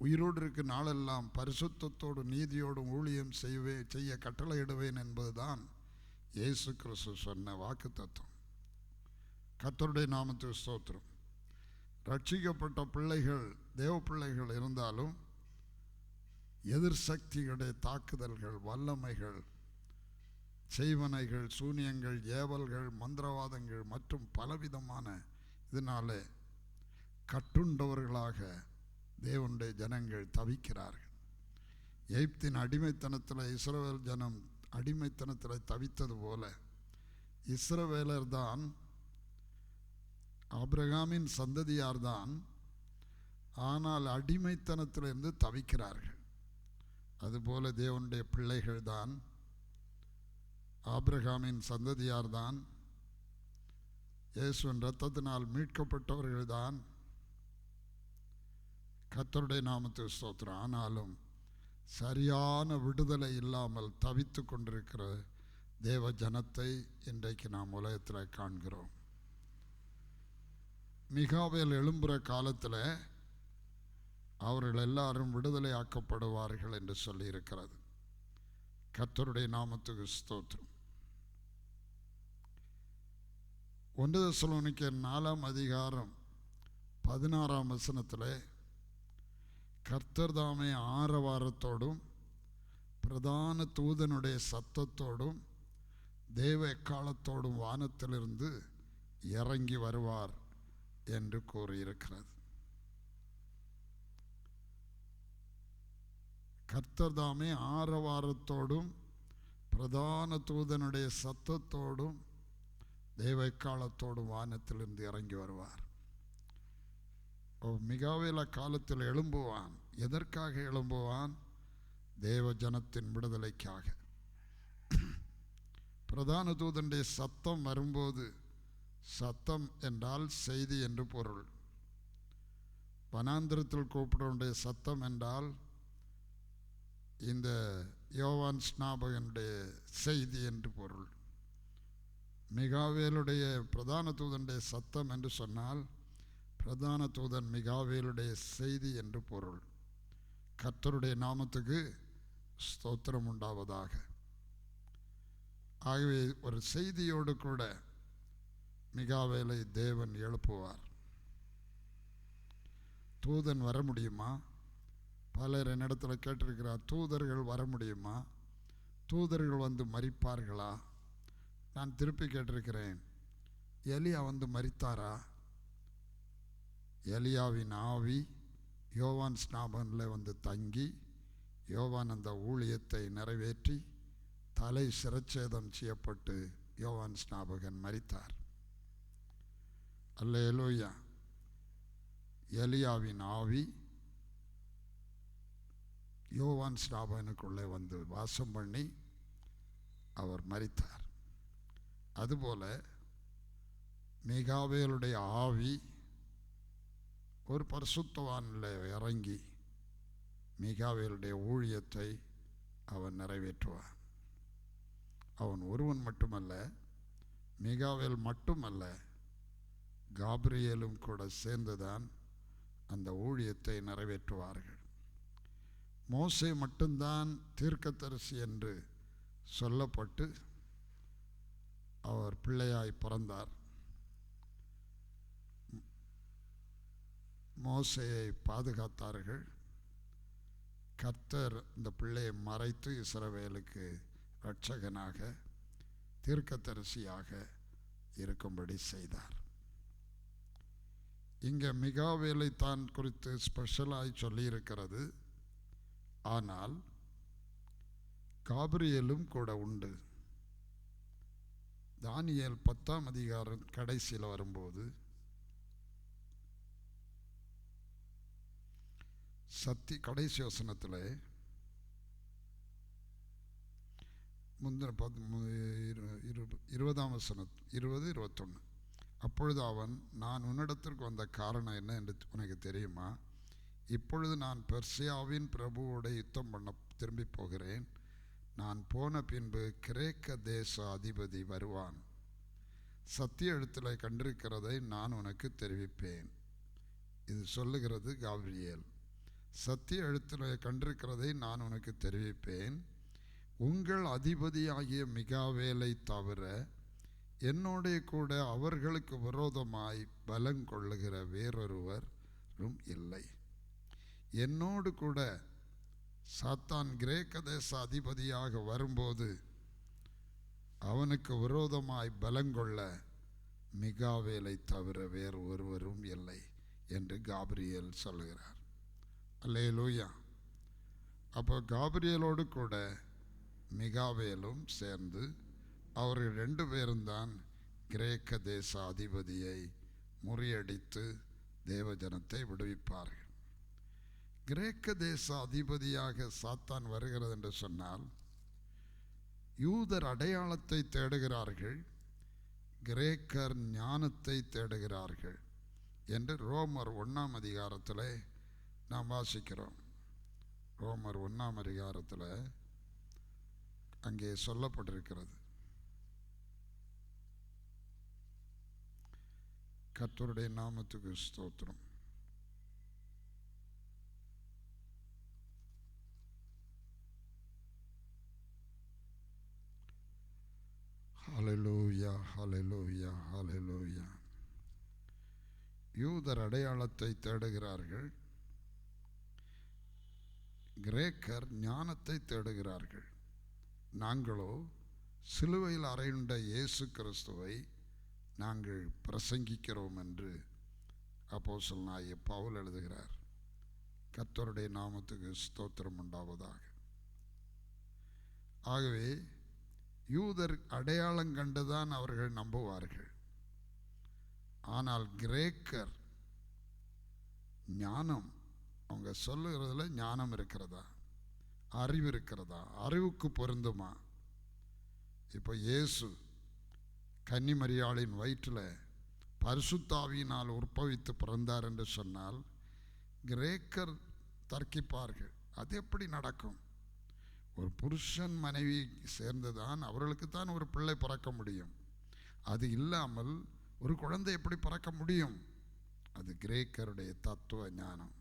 உயிரோடு இருக்க நாளெல்லாம் பரிசுத்தத்தோடு நீதியோடும் ஊழியம் செய்ய கட்டளையிடுவேன் என்பதுதான் இயேசு கிறிஸ்து சொன்ன வாக்கு தத்துவம். கர்த்தருடைய நாமத்துக்கு ஸ்தோத்திரம். ரட்சிக்கப்பட்ட பிள்ளைகள், தேவ பிள்ளைகள் இருந்தாலும் எதிர் சக்திகளுடைய தாக்குதல்கள், வல்லமைகள் செய்வனைகள், சூனியங்கள், ஏவல்கள், மந்திரவாதங்கள் மற்றும் பலவிதமான இதனாலே கட்டுண்டவர்களாக தேவனுடைய ஜனங்கள் தவிக்கிறார்கள். எகிப்தின் அடிமைத்தனத்தில் இஸ்ரவேல் ஜனம் அடிமைத்தனத்தில் தவித்தது போல இஸ்ரவேலர் தான், ஆபிரகாமின் சந்ததியார்தான், ஆனால் அடிமைத்தனத்திலிருந்து தவிக்கிறார்கள். அதுபோல தேவனுடைய பிள்ளைகள் தான், ஆபிரகாமின் சந்ததியார்தான், இயேசுவின் இரத்தத்தினால் மீட்கப்பட்டவர்கள்தான். கர்த்தருடைய நாமத்துக்கு ஸ்தோத்திரம். ஆனாலும் சரியான விடுதலை இல்லாமல் தவித்து கொண்டிருக்கிற தேவ ஜனத்தை இன்றைக்கு நாம் உலகத்தில் காண்கிறோம். மிகாவேல் எழும்புகிற காலத்தில் அவர்கள் எல்லாரும் விடுதலை ஆக்கப்படுவார்கள் என்று சொல்லியிருக்கிறது. கர்த்தருடைய நாமத்துக்கு ஸ்தோத்திரம். 1 தெசலோனிக்கேயர் 4:16 கர்த்தர் தாமே ஆரவாரத்தோடும் பிரதான தூதனுடைய சத்தத்தோடும் தேவ எக்காலத்தோடும் வானத்திலிருந்து இறங்கி வருவார் என்று கூறியிருக்கிறது. கர்த்தர் தாமே ஆரவாரத்தோடும் பிரதான தூதனுடைய சத்தத்தோடும் தேவ எக்காலத்தோடும் வானத்திலிருந்து இறங்கி வருவார். மிகாவேல காலத்தில் எழும்புவான். எதற்காக எழும்புவான்? தேவ ஜனத்தின் விடுதலைக்காக. பிரதான தூதனுடைய சத்தம் வரும்போது, சத்தம் என்றால் செய்தி என்று பொருள். வனாந்திரத்தில் கூப்பிடுடைய சத்தம் என்றால் இந்த யோவான் ஸ்நாபகனுடைய செய்தி என்று பொருள். மிகாவேலுடைய பிரதான தூதனுடைய சத்தம் என்று சொன்னால் பிரதான தூதன் மிகாவேலுடைய செய்தி என்று பொருள். கர்த்தருடைய நாமத்துக்கு ஸ்தோத்திரம் உண்டாவதாக. ஆகவே ஒரு செய்தியோடு கூட மிகாவேலை தேவன் எழுப்புவார். தூதன் வர முடியுமா? பலர் என்னிடத்தில் கேட்டிருக்கிறார், தூதர்கள் வர முடியுமா? தூதர்கள் வந்து மரிப்பார்களா? நான் திருப்பி கேட்டிருக்கிறேன், எலியா வந்து மரித்தாரா? எலியாவின் ஆவி யோவான் ஸ்நாபகனில் வந்து தங்கி யோவான் அந்த ஊழியத்தை நிறைவேற்றி தலை சிரச்சேதம் செய்யப்பட்டு யோவான் ஸ்நாபகன் மரித்தார். அல்லேலூயா. எலியாவின் ஆவி யோவான் ஸ்நாபகனுக்குள்ளே வந்து வாசம் பண்ணி அவர் மரித்தார். அதுபோல மிகாவேலுடைய ஆவி ஒரு பரிசுத்தவானில் இறங்கி மிகாவேலுடைய ஊழியத்தை அவன் நிறைவேற்றுவான். அவன் ஒருவன் மட்டுமல்ல, மிகாவேல் மட்டுமல்ல, காபிரியேலும் கூட சேர்ந்துதான் அந்த ஊழியத்தை நிறைவேற்றுவார்கள். மோசே மட்டும்தான் தீர்க்கதரிசி என்று சொல்லப்பட்டு அவர் பிள்ளையாய் பிறந்தார். மோசேயை பாதுகாத்தார்கள். கர்த்தர் இந்த பிள்ளையை மறைத்து இஸ்ரவேலுக்கு இரட்சகனாக தீர்க்கதரிசியாக இருக்கும்படி செய்தார். இங்கே மிகாவேலை தான் குறித்து ஸ்பெஷலாய் சொல்லியிருக்கிறது. ஆனால் காபிரியேலும் கூட உண்டு. தானியேல் 10ஆம் அதிகாரம் கடைசியில் வரும்போது கடைசி வசனத்தில் முந்தின 20ஆம் வசனம் 20-21 அப்பொழுது அவன், நான் உன்னிடத்திற்கு வந்த காரணம் என்ன என்று உனக்கு தெரியுமா? இப்பொழுது நான் பெர்சியாவின் பிரபுவோட யுத்தம் பண்ண திரும்பி போகிறேன். நான் போன பின்பு கிரேக்க தேச அதிபதி வருவான். சத்திய எழுத்தில் கண்டிருக்கிறதை நான் உனக்கு தெரிவிப்பேன். இது சொல்லுகிறது காபிரியேல். சத்திய எழுத்தில் கண்டிருக்கிறதை நான் உனக்கு தெரிவிப்பேன். உங்கள் அதிபதியாகிய மிகாவேலை தவிர என்னோட கூட அவர்களுக்கு விரோதமாய் பலங்கொள்ளுகிற வேறொருவரும் இல்லை. என்னோடு கூட சாத்தான் கிரேக்க தேச அதிபதியாக வரும்போது அவனுக்கு விரோதமாய் பலங்கொள்ள மிகாவேலை தவிர வேறு ஒருவரும் இல்லை என்று காபிரியேல் சொல்லுகிறார். அல்லேலூயா. அப்போ காபிரியேலோடு கூட மிகாவேலும் சேர்ந்து அவர்கள் 2 பேரும் தான் கிரேக்க தேச அதிபதியை முறியடித்து தேவஜனத்தை விடுவிப்பார்கள். கிரேக்க தேச அதிபதியாக சாத்தான் வருகிறது என்று சொன்னால் யூதர் அடையாளத்தை தேடுகிறார்கள், கிரேக்கர் ஞானத்தை தேடுகிறார்கள் என்று ரோமர் 1ஆம் அதிகாரத்தில் நாம் வாசிக்கிறோம். ரோமர் 1ஆம் அதிகாரத்தில் அங்கே சொல்லப்பட்டிருக்கிறது. கர்த்தருடைய நாமத்துக்கு ஸ்தோத்திரம். ஹல்லேலூயா, ஹல்லேலூயா, ஹல்லேலூயா. யூதர் அடையாளத்தை தேடுகிறார்கள், கிரேக்கர் ஞானத்தை தேடுகிறார்கள். நாங்களோ சிலுவையில் அறையுண்ட இயேசு கிறிஸ்துவை நாங்கள் பிரசங்கிக்கிறோம் என்று அப்போஸ்தலனாகிய பவுல் எழுதுகிறார். கர்த்தருடைய நாமத்துக்கு ஸ்தோத்திரம் உண்டாவதாக. ஆகவே யூதர் அடையாளம் கண்டுதான் அவர்கள் நம்புவார்கள். ஆனால் கிரேக்கர் ஞானம், அவங்க சொல்லுகிறதுல ஞானம் இருக்கிறதா, அறிவு இருக்கிறதா, அறிவுக்கு பொருந்துமா? இப்போ இயேசு கன்னிமரியாளின் வயிற்றில் பரிசுத்தாவியினால் உற்பவித்து பிறந்தார் என்று சொன்னால் கிரேக்கர் தர்க்கிப்பார்கள், அது எப்படி நடக்கும்? ஒரு புருஷன் மனைவி சேர்ந்துதான் அவர்களுக்கு தான் ஒரு பிள்ளை பிறக்க முடியும். அது இல்லாமல் ஒரு குழந்தை எப்படி பிறக்க முடியும்? அது கிரேக்கருடைய தத்துவ ஞானம்.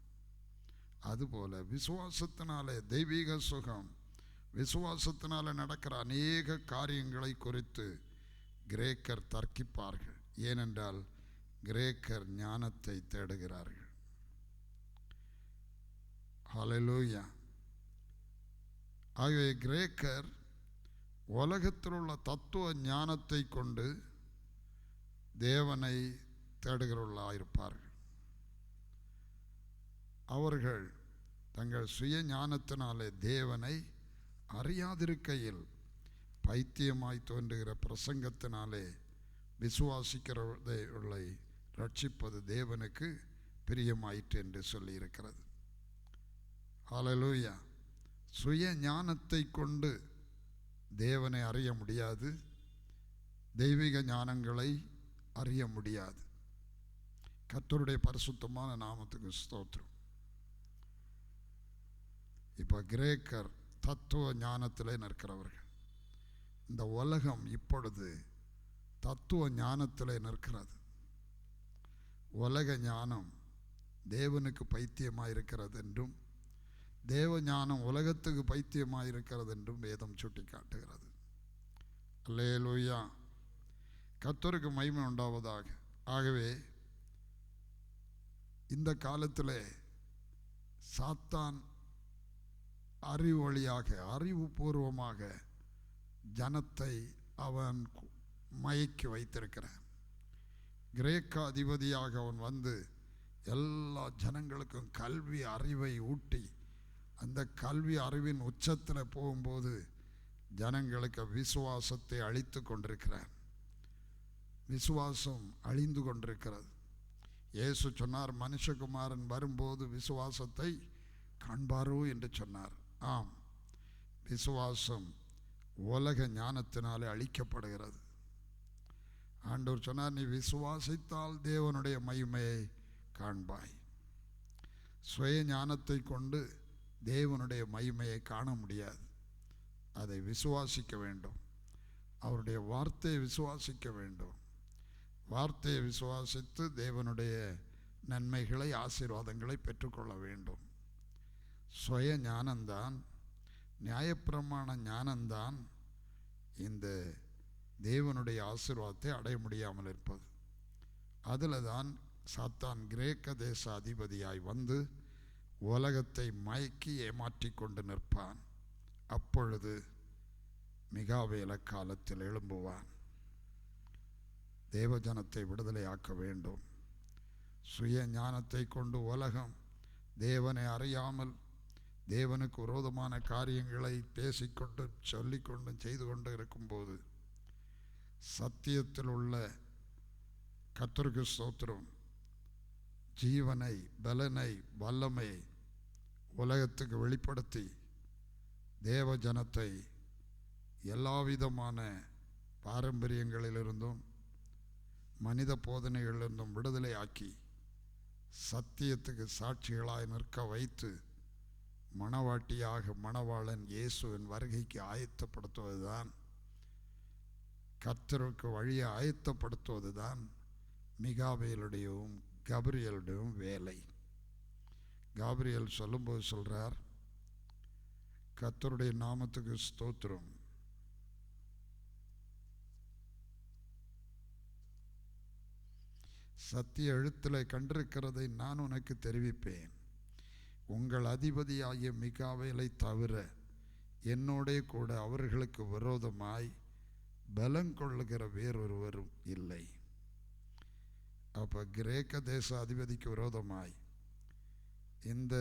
அதுபோல விசுவாசத்தினாலே தெய்வீக சுகம், விசுவாசத்தினால நடக்கிற அநேக காரியங்களை குறித்து கிரேக்கர் தர்க்கிப்பார்கள். ஏனென்றால் கிரேக்கர் ஞானத்தை தேடுகிறார்கள். ஹல்லேலூயா. ஆகவே கிரேக்கர் உலகத்தில் உள்ள தத்துவ ஞானத்தை கொண்டு தேவனை தேடுகிறவர்களாயிருப்பார்கள். அவர்கள் தங்கள் சுய ஞானத்தினாலே தேவனை அறியாதிருக்கையில் பைத்தியமாய் தோன்றுகிற பிரசங்கத்தினாலே விசுவாசிக்கிறவர்களை ரட்சிப்பது தேவனுக்கு பிரியமாயிற்று என்று சொல்லியிருக்கிறது. ஹல்லேலூயா. சுய ஞானத்தை கொண்டு தேவனை அறிய முடியாது, தெய்வீக ஞானங்களை அறிய முடியாது. கர்த்தருடைய பரிசுத்தமான நாமத்துக்கு ஸ்தோத்திரம். இப்போ கிரேக்கர் தத்துவ ஞானத்திலே நிற்கிறவர்கள். இந்த உலகம் இப்பொழுது தத்துவ ஞானத்திலே நிற்கிறது. உலக ஞானம் தேவனுக்கு பைத்தியமாக இருக்கிறது என்றும் தேவ ஞானம் உலகத்துக்கு பைத்தியமாக இருக்கிறது என்றும் வேதம் சுட்டி காட்டுகிறது. அல்லேலூயா. கர்த்தருக்கு மகிமை உண்டாவதாக. ஆகவே இந்த காலத்தில் சாத்தான் அறிவு வழியாக, அறிவுபூர்வமாக ஜனத்தை அவன் மயக்கி வைத்திருக்கிறான். கிரேக்க அதிபதியாக அவன் வந்து எல்லா ஜனங்களுக்கும் கல்வி அறிவை ஊட்டி அந்த கல்வி அறிவின் உச்சத்தில் போகும்போது ஜனங்களுக்கு விசுவாசத்தை அழித்து கொண்டிருக்கிறார். விசுவாசம் அழிந்து கொண்டிருக்கிறது. இயேசு சொன்னார், மனுஷகுமாரன் வரும்போது விசுவாசத்தை காண்பாரோ என்று சொன்னார். ஆம், விசுவாசம் உலக ஞானத்தினாலே அழிக்கப்படுகிறது. ஆண்டவர் சொன்னார், நீ விசுவாசித்தால் தேவனுடைய மகிமையை காண்பாய். சுய ஞானத்தை கொண்டு தேவனுடைய மகிமையை காண முடியாது. அதை விசுவாசிக்க வேண்டும். அவருடைய வார்த்தையை விசுவாசிக்க வேண்டும். வார்த்தையை விசுவாசித்து தேவனுடைய நன்மைகளை, ஆசீர்வாதங்களை பெற்றுக்கொள்ள வேண்டும். சுய ஞானந்தான், நியாயப்பிரமாண ஞானந்தான் இந்த தேவனுடைய ஆசீர்வாதத்தை அடைய முடியாமல் இருப்பது. அதில் தான் சாத்தான் கிரேக்க தேச அதிபதியாய் வந்து உலகத்தை மயக்கி ஏமாற்றி கொண்டு நிற்பான். அப்பொழுது மிகாவேல காலத்தில் எழும்புவான். தேவஜனத்தை விடுதலையாக்க வேண்டும். சுய ஞானத்தை கொண்டு உலகம் தேவனை அறியாமல் தேவனுக்கு விரோதமான காரியங்களை பேசிக்கொண்டு சொல்லிக்கொண்டும் செய்து கொண்டு இருக்கும்போது சத்தியத்தில் உள்ள கர்த்தருக்கு ஸ்தோத்திரம் ஜீவனை, பலனை, வல்லமை உலகத்துக்கு வெளிப்படுத்தி தேவ ஜனத்தை எல்லாவிதமான பாரம்பரியங்களிலிருந்தும் மனித போதனைகளிலிருந்தும் விடுதலை ஆக்கி சத்தியத்துக்கு சாட்சிகளாய் நிற்க வைத்து மணவாட்டியாக மணவாளன் இயேசுவின் வருகைக்கு ஆயத்தப்படுத்துவதுதான், கர்த்தருக்கு வழியை ஆயத்தப்படுத்துவதுதான் மிகாவேலுடையும் கபிரியலுடையும் வேலை. காபிரியல் சொல்லும்போது சொல்றார், கர்த்தருடைய நாமத்துக்கு ஸ்தோத்திரம், சத்திய எழுத்தில் கண்டிருக்கிறதை நான் உனக்கு தெரிவிப்பேன். உங்கள் அதிபதியாகிய மிகாவேலை தவிர என்னோடே கூட அவர்களுக்கு விரோதமாய் பலம் கொள்ளுகிற வேறொருவரும் இல்லை. அப்போ கிரேக்க தேச அதிபதிக்கு விரோதமாய் இந்த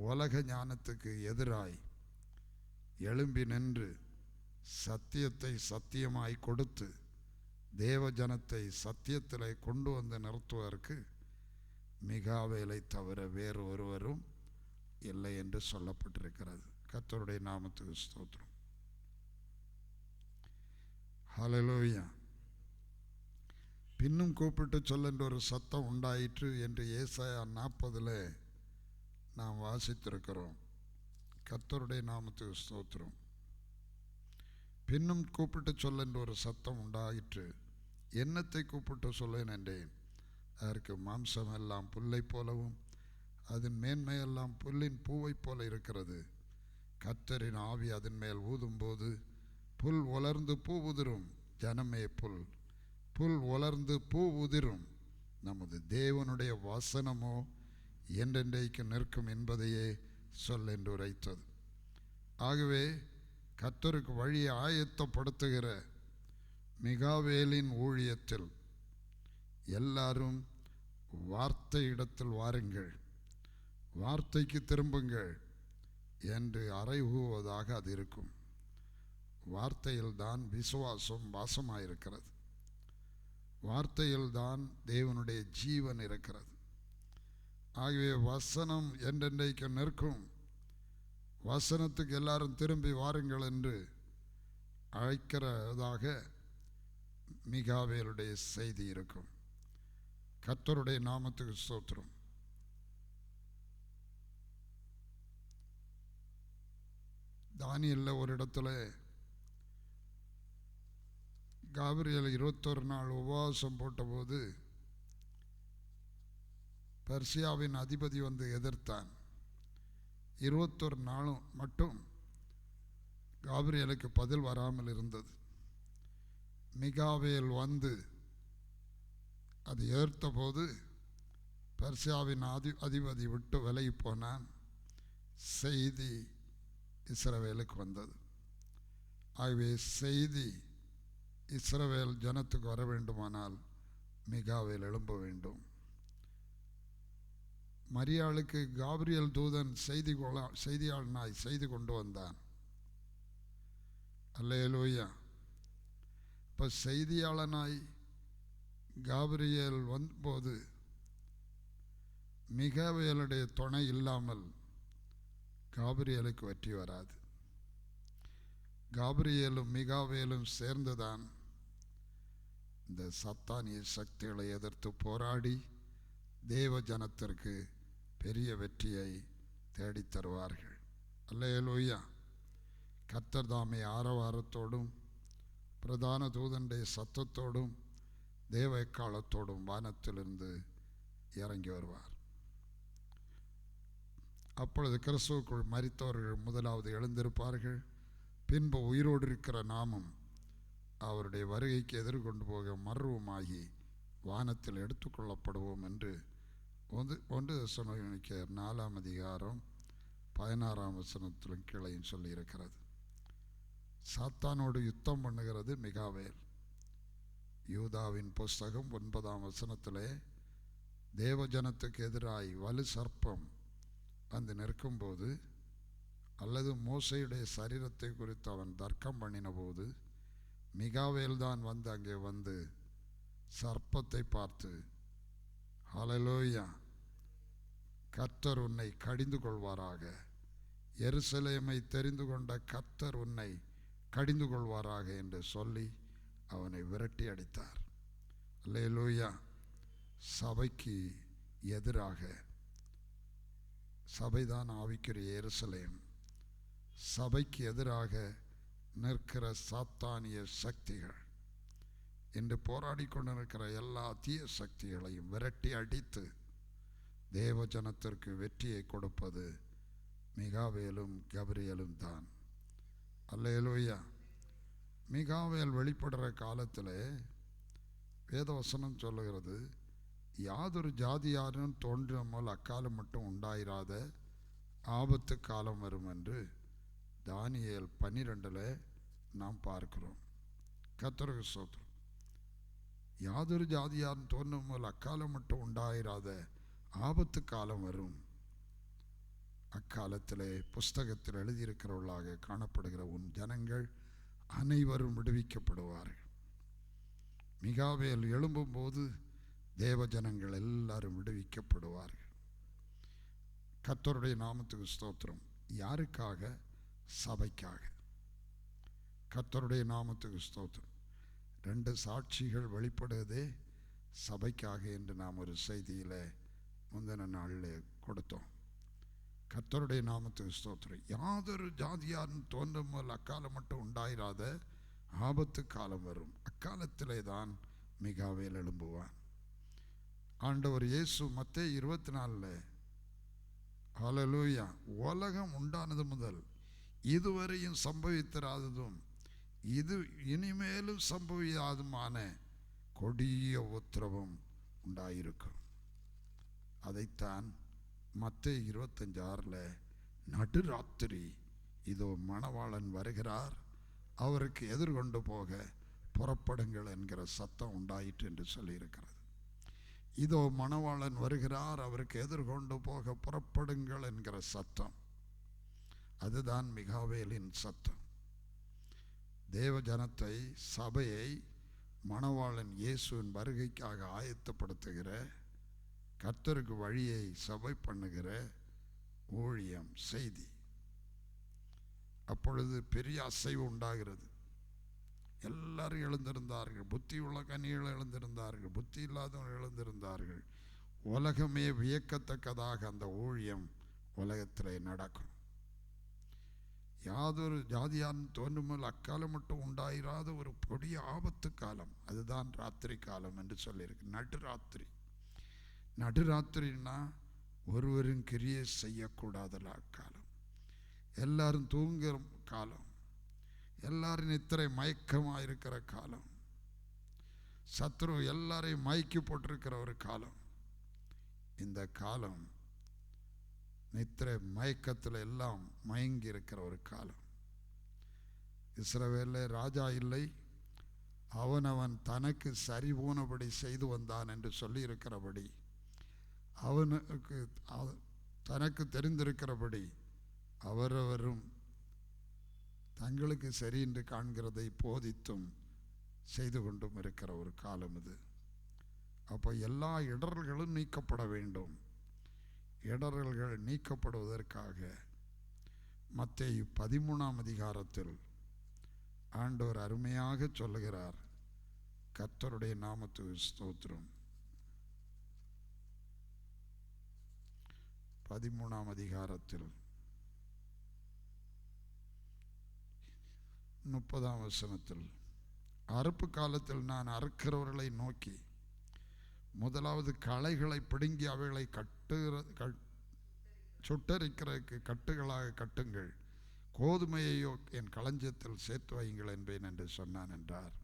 உலக ஞானத்துக்கு எதிராய் எழும்பி நின்று சத்தியத்தை சத்தியமாய் கொடுத்து தேவ ஜனத்தை சத்தியத்தில் கொண்டு வந்து நிறுத்துவதற்கு மிகாவேலை தவிர வேறு ஒருவரும் இல்லை என்று சொல்லப்பட்டிருக்கிறது. கர்த்தருடைய நாமத்துக்கு ஸ்தோத்திரம். ஹல்லேலூயா. பின்னும் கூப்பிட்டு சொல்லென்ற ஒரு சத்தம் உண்டாயிற்று என்று ஏசாயா 40 நாம் வாசித்திருக்கிறோம். கர்த்தருடைய நாமத்துக்கு ஸ்தோத்திரம். பின்னும் கூப்பிட்டு சொல்லென்ற ஒரு சத்தம் உண்டாயிற்று. என்னத்தை கூப்பிட்டு சொல்லேன் என்றேன். அதற்கு மாம்சம் எல்லாம் புல்லை போலவும் அதன் மேன்மையெல்லாம் புல்லின் பூவை போல இருக்கிறது. கர்த்தரின் ஆவி அதன் மேல் ஊதும்போது புல் உலர்ந்து பூ உதிரும். ஜனமே புல், புல் உலர்ந்து பூ உதிரும். நமது தேவனுடைய வசனமோ என்றென்றைக்கு நிற்கும் என்பதையே சொல் என்று உரைத்தது. ஆகவே கர்த்தருக்கு வழியை ஆயத்தப்படுத்துகிற மிகாவேலின் ஊழியத்தில் எல்லாரும் வார்த்தை இடத்தில் வாருங்கள், வார்த்தைக்கு திரும்புங்கள் என்று அறைகூவதாக அது இருக்கும். வார்த்தையில்தான் விசுவாசம் வாசமாயிருக்கிறது. வார்த்தையில்தான் தேவனுடைய ஜீவன் இருக்கிறது. ஆகவே வசனம் என்றென்றைக்கு நிற்கும். வசனத்துக்கு எல்லாரும் திரும்பி வாருங்கள் என்று அழைக்கிறதாக மிகாவேலுடைய செய்தி இருக்கும். கர்த்தருடைய நாமத்துக்கு ஸ்தோத்திரம். தானியேலில் ஒரு இடத்துல காபிரியல் 21 நாள் உபவாசம் போட்டபோது பெர்சியாவின் அதிபதி வந்து எதிர்த்தான். 21 நாளும் மட்டும் காபிரியலுக்கு பதில் வராமல் இருந்தது. மிகாவேல் வந்து அது எதிர்த்த போது பெர்சியாவின் அதிபதி விட்டு விலகி போனான். செய்தி இஸ்ரவேலுக்கு வந்தது. ஆகவே செய்தி இஸ்ரவேல் ஜனத்துக்கு வர வேண்டுமானால் மிகாவேல் எழும்ப வேண்டும். மரியாளுக்கு காபிரியல் தூதன் செய்தியாளனாய் செய்தி கொண்டு வந்தான். அல்லேலூயா. இப்போ செய்தியாளனாய் காபிரியல் வந்தபோது மிகாவேலுடைய துணை இல்லாமல் காபிரியலுக்கு வெற்றி வராது. காபிரியலும் மிகாவேலும் சேர்ந்துதான் இந்த சத்தானிய சக்திகளை எதிர்த்து போராடி தேவ ஜனத்திற்கு பெரிய வெற்றியை தேடித் தருவார்கள். அல்லேலூயா. கர்த்தர் தாமே ஆரவாரத்தோடும் பிரதான தூதனுடைய சத்தத்தோடும் தேவ எக்காலத்தோடும் வானத்திலிருந்து இறங்கி வருவார். அப்பொழுது கிறிஸ்துவுக்குள் மரித்தவர்கள் முதலாவது எழுந்திருப்பார்கள். பின்பு உயிரோடு இருக்கிற நாமும் அவருடைய வருகைக்கு எதிர்கொண்டு போக மர்வமாகி வானத்தில் எடுத்துக்கொள்ளப்படுவோம் என்று 1 தெசலோனிக்கேயர் 4 அதிகாரம் 16 வசனத்திலும் கீழையும் சொல்லியிருக்கிறது. சாத்தானோடு யுத்தம் பண்ணுகிறது மிகாவேல். யூதாவின் புஸ்தகம் 9ஆம் வசனத்திலே தேவஜனத்துக்கு எதிராய் வலு சர்ப்பம் வந்து நிற்கும்போது, அல்லது மோசையுடைய சரீரத்தை குறித்து அவன் தர்க்கம் பண்ணின போது, மிகாவேல் தான் வந்து அங்கே வந்து சர்ப்பத்தை பார்த்து, ஹல்லேலூயா, கர்த்தர் உன்னை கடிந்து கொள்வாராக, எருசலேமை தெரிந்து கொண்ட கர்த்தர் உன்னை கடிந்து கொள்வாராக என்று சொல்லி அவனை விரட்டி அடித்தார். ஹல்லேலூயா. சபைக்கு எதிராக, சபைதான் ஆவிக்குரிய எருசலேம், சபைக்கு எதிராக நிற்கிற சாத்தானிய சக்திகள், இன்று போராடி கொண்டிருக்கிற எல்லா தீய சக்திகளையும் விரட்டி அடித்து தேவ ஜனத்திற்கு வெற்றியை கொடுப்பது மிகாவேலும் கபிரியலும் தான். அல்லேலூயா. மிகாவேல் வெளிப்படுற காலத்தில் வேதவசனம் சொல்லுகிறது, யாதொரு ஜாதியாரும் தோன்றாமல் அக்காலம் மட்டும் உண்டாயிராத ஆபத்து காலம் வரும் என்று தானியேல் 12 நாம் பார்க்கிறோம். கர்த்தருக்கு ஸ்தோத்திரம். யாதொரு ஜாதியாரும் தோன்றாமல் அக்காலம் மட்டும் உண்டாயிராத ஆபத்து காலம் வரும். அக்காலத்திலே புஸ்தகத்தில் எழுதியிருக்கிறவர்களாக காணப்படுகிற உன் ஜனங்கள் அனைவரும் விடுவிக்கப்படுவார்கள். மிகாவேல் எழும்பும்போது தேவ ஜனங்கள் எல்லாரும் விடுவிக்கப்படுவார்கள். கர்த்தருடைய நாமத்துக்கு ஸ்தோத்திரம். யாருக்காக? சபைக்காக. கர்த்தருடைய நாமத்துக்கு ஸ்தோத்திரம். 2 சாட்சிகள் வெளிப்படுவதே சபைக்காக என்று நாம் ஒரு செய்தியில் முந்தின நாளில் கொடுத்தோம். கர்த்தருடைய நாமத்துக்கு ஸ்தோத்திரம். யாதொரு ஜாதியாரும் தோன்றும் போல் அக்காலம் மட்டும் உண்டாயிராத ஆபத்து காலம் வரும். அக்காலத்திலே தான் மிகாவேல் எழும்புவான். ஆண்டவர் இயேசு மத்தேயு 24 ஹல்லேலூயா, உலகம் உண்டானது முதல் இதுவரையும் சம்பவித்திராததும் இது இனிமேலும் சம்பவியாதுமான கொடிய உத்திரவம் உண்டாயிருக்கும். அதைத்தான் மத்தேயு 25:6 நடுராத்திரி இதோ மணவாளன் வருகிறார், அவருக்கு எதிர்கொண்டு போக புறப்படுங்கள் என்கிற சத்தம் உண்டாயிற்று என்று சொல்லியிருக்கிறது. இதோ மணவாளன் வருகிறார், அவருக்கு எதிர்கொண்டு போக புறப்படுங்கள் என்கிற சத்தம், அதுதான் மிகாவேலின் சத்தம். தேவ ஜனத்தை, சபையை மணவாளன் இயேசுவின் வருகைக்காக ஆயத்தப்படுத்துகிற, கர்த்தருக்கு வழியை சபை பண்ணுகிற ஊழியம் செய்தி. அப்பொழுது பெரிய அசைவு உண்டாகிறது. எல்லாரும் எழுந்திருந்தார்கள். புத்தி உள்ள கன்னிகள் எழுந்திருந்தார்கள், புத்தி இல்லாதவர்கள் எழுந்திருந்தார்கள். உலகமே வியக்கத்தக்கதாக அந்த ஊழியம் உலகத்தில் நடக்கும். யாதொரு ஜாதியாரும் தோன்றுமல் அக்காலம் மட்டும் உண்டாயிராத ஒரு கொடிய ஆபத்து காலம், அதுதான் ராத்திரி காலம் என்று சொல்லியிருக்கு. நடுராத்திரி. நடுராத்திரின்னா ஒருவரும் கிரியை செய்யக்கூடாத காலம், எல்லாரும் தூங்குற காலம், எல்லாரும் நித்திரை மயக்கமாக இருக்கிற காலம், சத்ரு எல்லாரையும் மயக்கி போட்டிருக்கிற ஒரு காலம். இந்த காலம் நித்திரை மயக்கத்தில் எல்லாம் மயங்கி இருக்கிற ஒரு காலம். இஸ்ரவேலில் ராஜா இல்லை, அவனவன் தனக்கு சரி போனபடி செய்து வந்தான் என்று சொல்லி இருக்கிறபடி, அவனுக்கு தனக்கு தெரிந்திருக்கிறபடி அவரவரும் தங்களுக்கு சரி என்று காண்கிறதை போதித்தும் செய்து கொண்டும் இருக்கிற ஒரு காலம் இது. அப்போ எல்லா இடர்களும் நீக்கப்பட வேண்டும். இடர்கள் நீக்கப்படுவதற்காக மத்தேயு 13ஆம் அதிகாரத்தில் ஆண்டவர் அருமையாக சொல்லுகிறார். கர்த்தருடைய நாமத்துக்கு ஸ்தோத்திரம். 13ஆம் அதிகாரத்தில் 30ஆம் வசனத்தில், அறுப்பு காலத்தில் நான் அறுக்கிறவர்களை நோக்கி, முதலாவது களைகளை பிடுங்கி அவைகளை சுட்டரிக்கிறதுக்கு கட்டுகளாக கட்டுங்கள், கோதுமையையோ என் களஞ்சியத்தில் சேர்த்து வையுங்கள் என்பேன் என்று சொன்னான் என்றார்.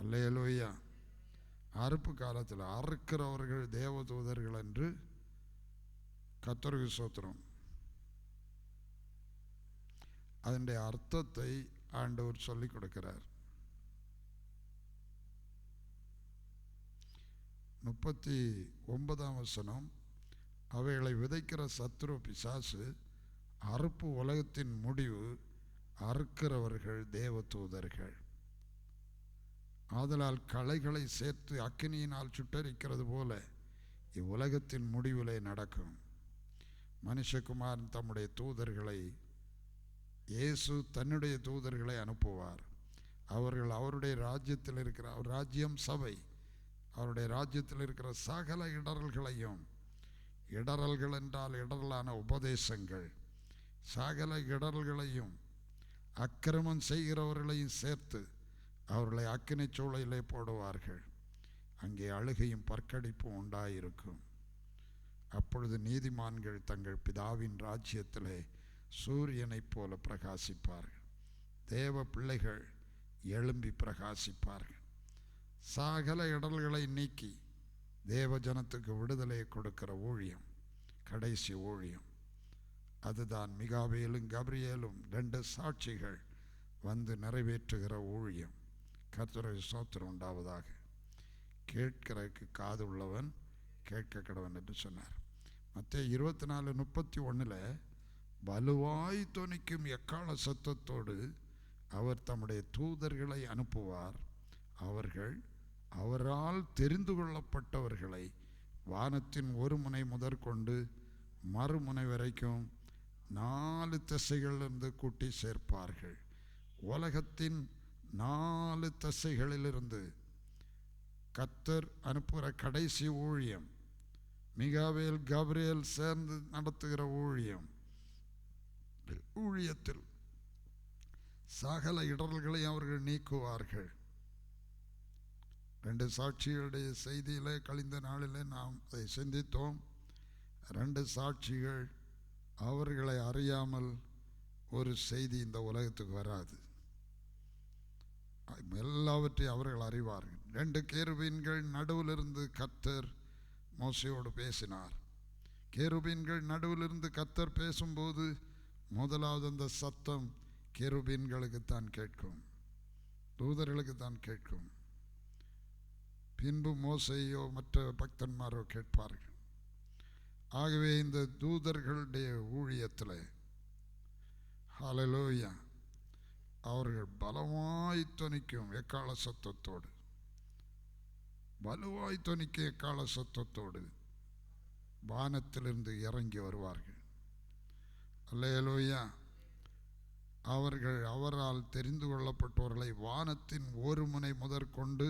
அல்லேலூயா. அறுப்பு காலத்தில் அறுக்கிறவர்கள் தேவதூதர்கள் என்று கர்த்தருக்கு ஸ்தோத்திரம். அதனுடைய அர்த்தத்தை ஆண்டவர் சொல்லிக் கொடுக்கிறார். 39ஆம் வசனம், அவைகளை விதைக்கிற சத்துரு பிசாசு, அறுப்பு உலகத்தின் முடிவு, அறுக்கிறவர்கள் தேவ தூதர்கள். ஆதலால் களைகளை சேர்த்து அக்கினியினால் சுட்டரிக்கிறது போல இவ்வுலகத்தின் முடிவிலே நடக்கும். மனுஷகுமாரன் தம்முடைய தூதர்களை, இயேசு தன்னுடைய தூதர்களை அனுப்புவார். அவர்கள் அவருடைய ராஜ்யத்தில் இருக்கிற, அவர் ராஜ்யம் சபை, அவருடைய ராஜ்யத்தில் இருக்கிற சகல இடரல்களையும், இடரல்கள் என்றால் இடரலான உபதேசங்கள், சகல இடரல்களையும் அக்கிரமம் செய்கிறவர்களையும் சேர்த்து அவர்களை அக்கினி சூளையிலே போடுவார்கள். அங்கே அழுகையும் பற்கடிப்பும் உண்டாயிருக்கும். அப்பொழுது நீதிமான்கள் தங்கள் பிதாவின் ராஜ்யத்திலே சூரியனைப் போல பிரகாசிப்பார்கள். தேவ பிள்ளைகள் எழும்பி பிரகாசிப்பார்கள். சகல இடர்களை நீக்கி தேவ ஜனத்துக்கு விடுதலை கொடுக்கிற ஊழியம் கடைசி ஊழியம். அதுதான் மிகாவேலும் கபிரியேலும் 2 சாட்சிகள் வந்து நிறைவேற்றுகிற ஊழியம். கர்த்தருக்கு ஸ்தோத்திரம் உண்டாவதாக. கேட்கிறதுக்கு காது உள்ளவன் கேட்க கடவன் என்று சொன்னார். மத்தேயு 24:31 வலுவாய் தொனிக்கும் எக்காள சத்தத்தோடு அவர் தம்முடைய தூதர்களை அனுப்புவார். அவர்கள் அவரால் தெரிந்து கொள்ளப்பட்டவர்களை வானத்தின் ஒரு முனை முதற்கொண்டு மறுமுனை வரைக்கும் 4 திசைகளிலிருந்து கூட்டி சேர்ப்பார்கள். உலகத்தின் 4 திசைகளிலிருந்து கர்த்தர் அனுப்புகிற கடைசி ஊழியம், மிகாவேல் கபிரியேல் சேர்ந்து நடத்துகிற ஊழியத்தில் சகல இடர்களை அவர்கள் நீக்குவார்கள். 2 சாட்சிகளுடைய செய்தியிலே கழிந்த நாளிலே நாம் அதை சிந்தித்தோம். 2 சாட்சிகள், அவர்களை அறியாமல் ஒரு செய்தி இந்த உலகத்துக்கு வராது. எல்லாவற்றையும் அவர்கள் அறிவார்கள். 2 கேருபீன்கள் நடுவிலிருந்து கர்த்தர் மோசேயோடு பேசினார். கேருபீன்கள் நடுவிலிருந்து கர்த்தர் பேசும்போது முதலாவது அந்த சத்தம் கேருபீன்களுக்கு தான் கேட்கும், தூதர்களுக்கு தான் கேட்கும். பின்பு மோசேயோ மற்ற பக்தன்மாரோ கேட்பார்கள். ஆகவே இந்த தூதர்களுடைய ஊழியத்தில் ஹல்லேலூயா அவர்கள் பலமாய் தொனிக்கும் எக்காள சத்தத்தோடு, வலுவாய் தொனிக்கும் எக்காள சத்தத்தோடு வானத்திலிருந்து இறங்கி வருவார்கள். ஹல்லேலூயா. அவர்கள் அவரால் தெரிந்து கொள்ளப்பட்டவர்களை வானத்தின் ஒரு முனை முதற்கொண்டு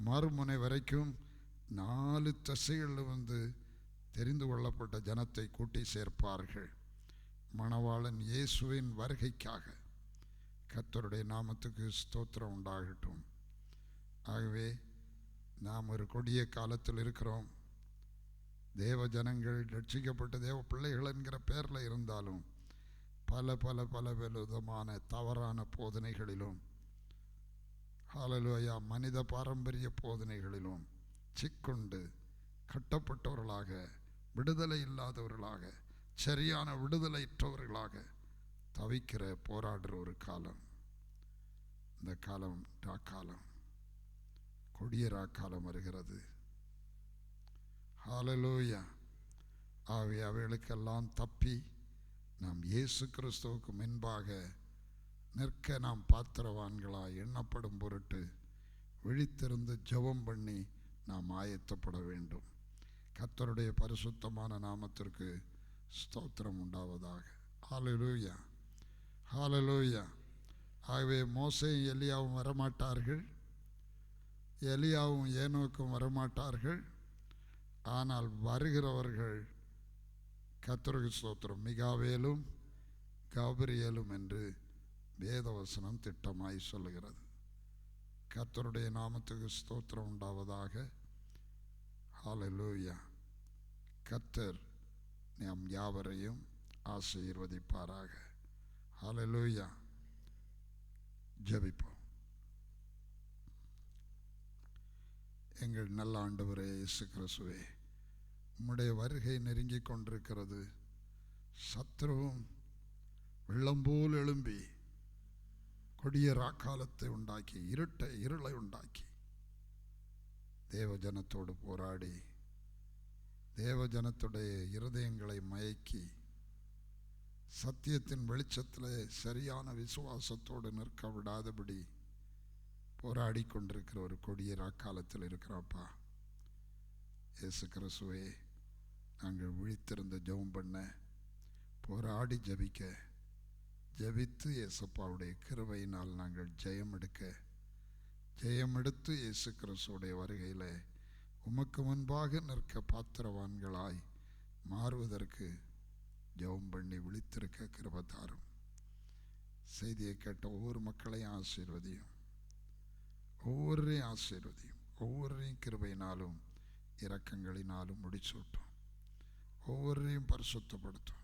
மறுமுனை வரைக்கும் 4 திசைகளில் வந்து தெரிந்து கொள்ளப்பட்ட ஜனத்தை கூட்டி சேர்ப்பார்கள். மணவாளன் இயேசுவின் வருகைக்காக. கர்த்தருடைய நாமத்துக்கு ஸ்தோத்திரம் உண்டாகட்டும். ஆகவே நாம் ஒரு கொடிய காலத்தில் இருக்கிறோம். தேவ ஜனங்கள் ரட்சிக்கப்பட்ட தேவ பிள்ளைகள் என்கிற பெயரில் இருந்தாலும் பல பல பல விதமான தவறான போதனைகளிலும், ஹல்லேலூயா, மனித பாரம்பரிய போதனைகளிலும் சிக்குண்டு கட்டப்பட்டவர்களாக, விடுதலை இல்லாதவர்களாக, சரியான விடுதலையற்றவர்களாக தவிக்கிற போராடுற ஒரு காலம். இந்த காலம் ராக்காலம், கொடிய ராக்காலம் வருகிறது. ஹல்லேலூயா. ஆகவே அவைகளுக்கெல்லாம் தப்பி நாம் இயேசு கிறிஸ்துவுக்கு முன்பாக நிற்க நாம் பாத்திரவான்களாய் எண்ணப்படும் பொருட்டு விழித்திருந்து ஜெபம் பண்ணி நாம் ஆயத்தப்பட வேண்டும். கர்த்தருடைய பரிசுத்தமான நாமத்திற்கு ஸ்தோத்திரம் உண்டாவதாக. ஹல்லேலூயா, ஹல்லேலூயா. ஆகவே மோசேயும் எலியாவும் வரமாட்டார்கள், எலியாவும் ஏனோக்கும் வரமாட்டார்கள். ஆனால் வருகிறவர்கள் கர்த்தருக்கு ஸ்தோத்திரம் மிகாவேலும் கபிரியேலும் என்று வேதவசனம் திட்டமாய் சொல்லுகிறது. கர்த்தருடைய நாமத்துக்கு ஸ்தோத்திரம் உண்டாவதாக. ஹல்லேலூயா. கர்த்தர் நாம் யாவரையும் ஆசீர்வதிப்பாராக. ஹல்லேலூயா. ஜெபிப்போம். எங்கள் நல்ல ஆண்டவரே இயேசு கிறிஸ்துவே, உம்முடைய வருகை நெருங்கி கொண்டிருக்கிறது. சத்துருவும் வெள்ளம்போல் எழும்பி கொடிய ராக்காலத்தை உண்டாக்கி, இருளை உண்டாக்கி, தேவஜனத்தோடு போராடி, தேவஜனத்துடைய இருதயங்களை மயக்கி, சத்தியத்தின் வெளிச்சத்தில் சரியான விசுவாசத்தோடு நிற்க விடாதபடி போராடி கொண்டிருக்கிற ஒரு கொடிய ராக்காலத்தில் இருக்கிறாப்பா. இயேசு கிறிஸ்துவே, நாங்கள் விழித்திருந்த ஜெபம் பண்ண, போராடி ஜபிக்க, ஜபித்து இயேசப்பாவுடைய கிருபையினால் நாங்கள் ஜெயம் எடுத்து இயேசு கிறிஸ்துடைய வருகையில் உமக்கு முன்பாக நிற்க பாத்திரவான்களாய் மாறுவதற்கு ஜெபம் பண்ணி விழித்திருக்க கிருபை தாரும். செய்தியை கேட்ட ஒவ்வொரு மக்களையும் ஆசீர்வதியும், ஒவ்வொருவரையும் ஆசீர்வதியும், ஒவ்வொருவரையும் கிருபையினாலும் இரக்கங்களினாலும் முடிச்சூட்டும், ஒவ்வொருவரையும் பரிசுத்தப்படுத்தும்.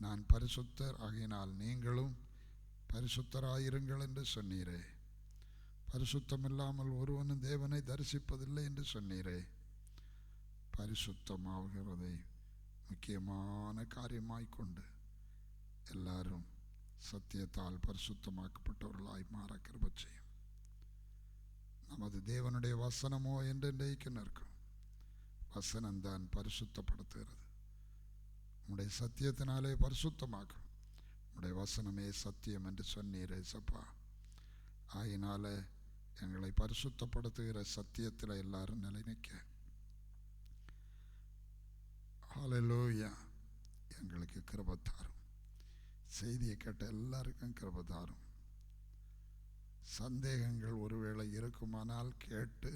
நான் பரிசுத்தர் ஆகினால் நீங்களும் பரிசுத்தராயிருங்கள் என்று சொன்னீரே. பரிசுத்தம் இல்லாமல் ஒருவனும் தேவனை தரிசிப்பதில்லை என்று சொன்னீரே. பரிசுத்தமாகிறதை முக்கியமான காரியமாய்க்கொண்டு எல்லாரும் சத்தியத்தால் பரிசுத்தமாக்கப்பட்டவர்களாய் மாற கிருபை செய்யும். நமது தேவனுடைய வசனமோ என்றென்றைக்கு நிற்கும். வசனம்தான் பரிசுத்தப்படுத்துகிறது. உம்முடைய சத்தியத்தினாலே பரிசுத்தமாக்கும். உம்முடைய வசனமே சத்தியம் என்று சொன்னீரே சப்பா. ஆகினால எங்களை பரிசுத்தப்படுத்துகிற சத்தியத்தில் எல்லாரும் நிலைநிற்க ஹல்லேலூயா எங்களுக்கு கிருபை தாரும். செய்தியை கேட்ட எல்லாருக்கும் கிருபை தாரும். சந்தேகங்கள் ஒருவேளை இருக்குமானால் கேட்டு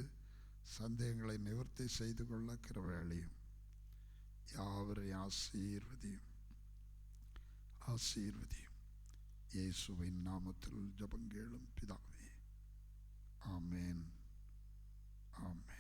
சந்தேகங்களை நிவர்த்தி செய்து கொள்ள கிருபை அளியும். யாவரையும் ஆசீர்வதியும். இயேசுவின் நாமத்தில் ஜெபங்கேளும் பிதாவே. ஆமென், ஆமென்.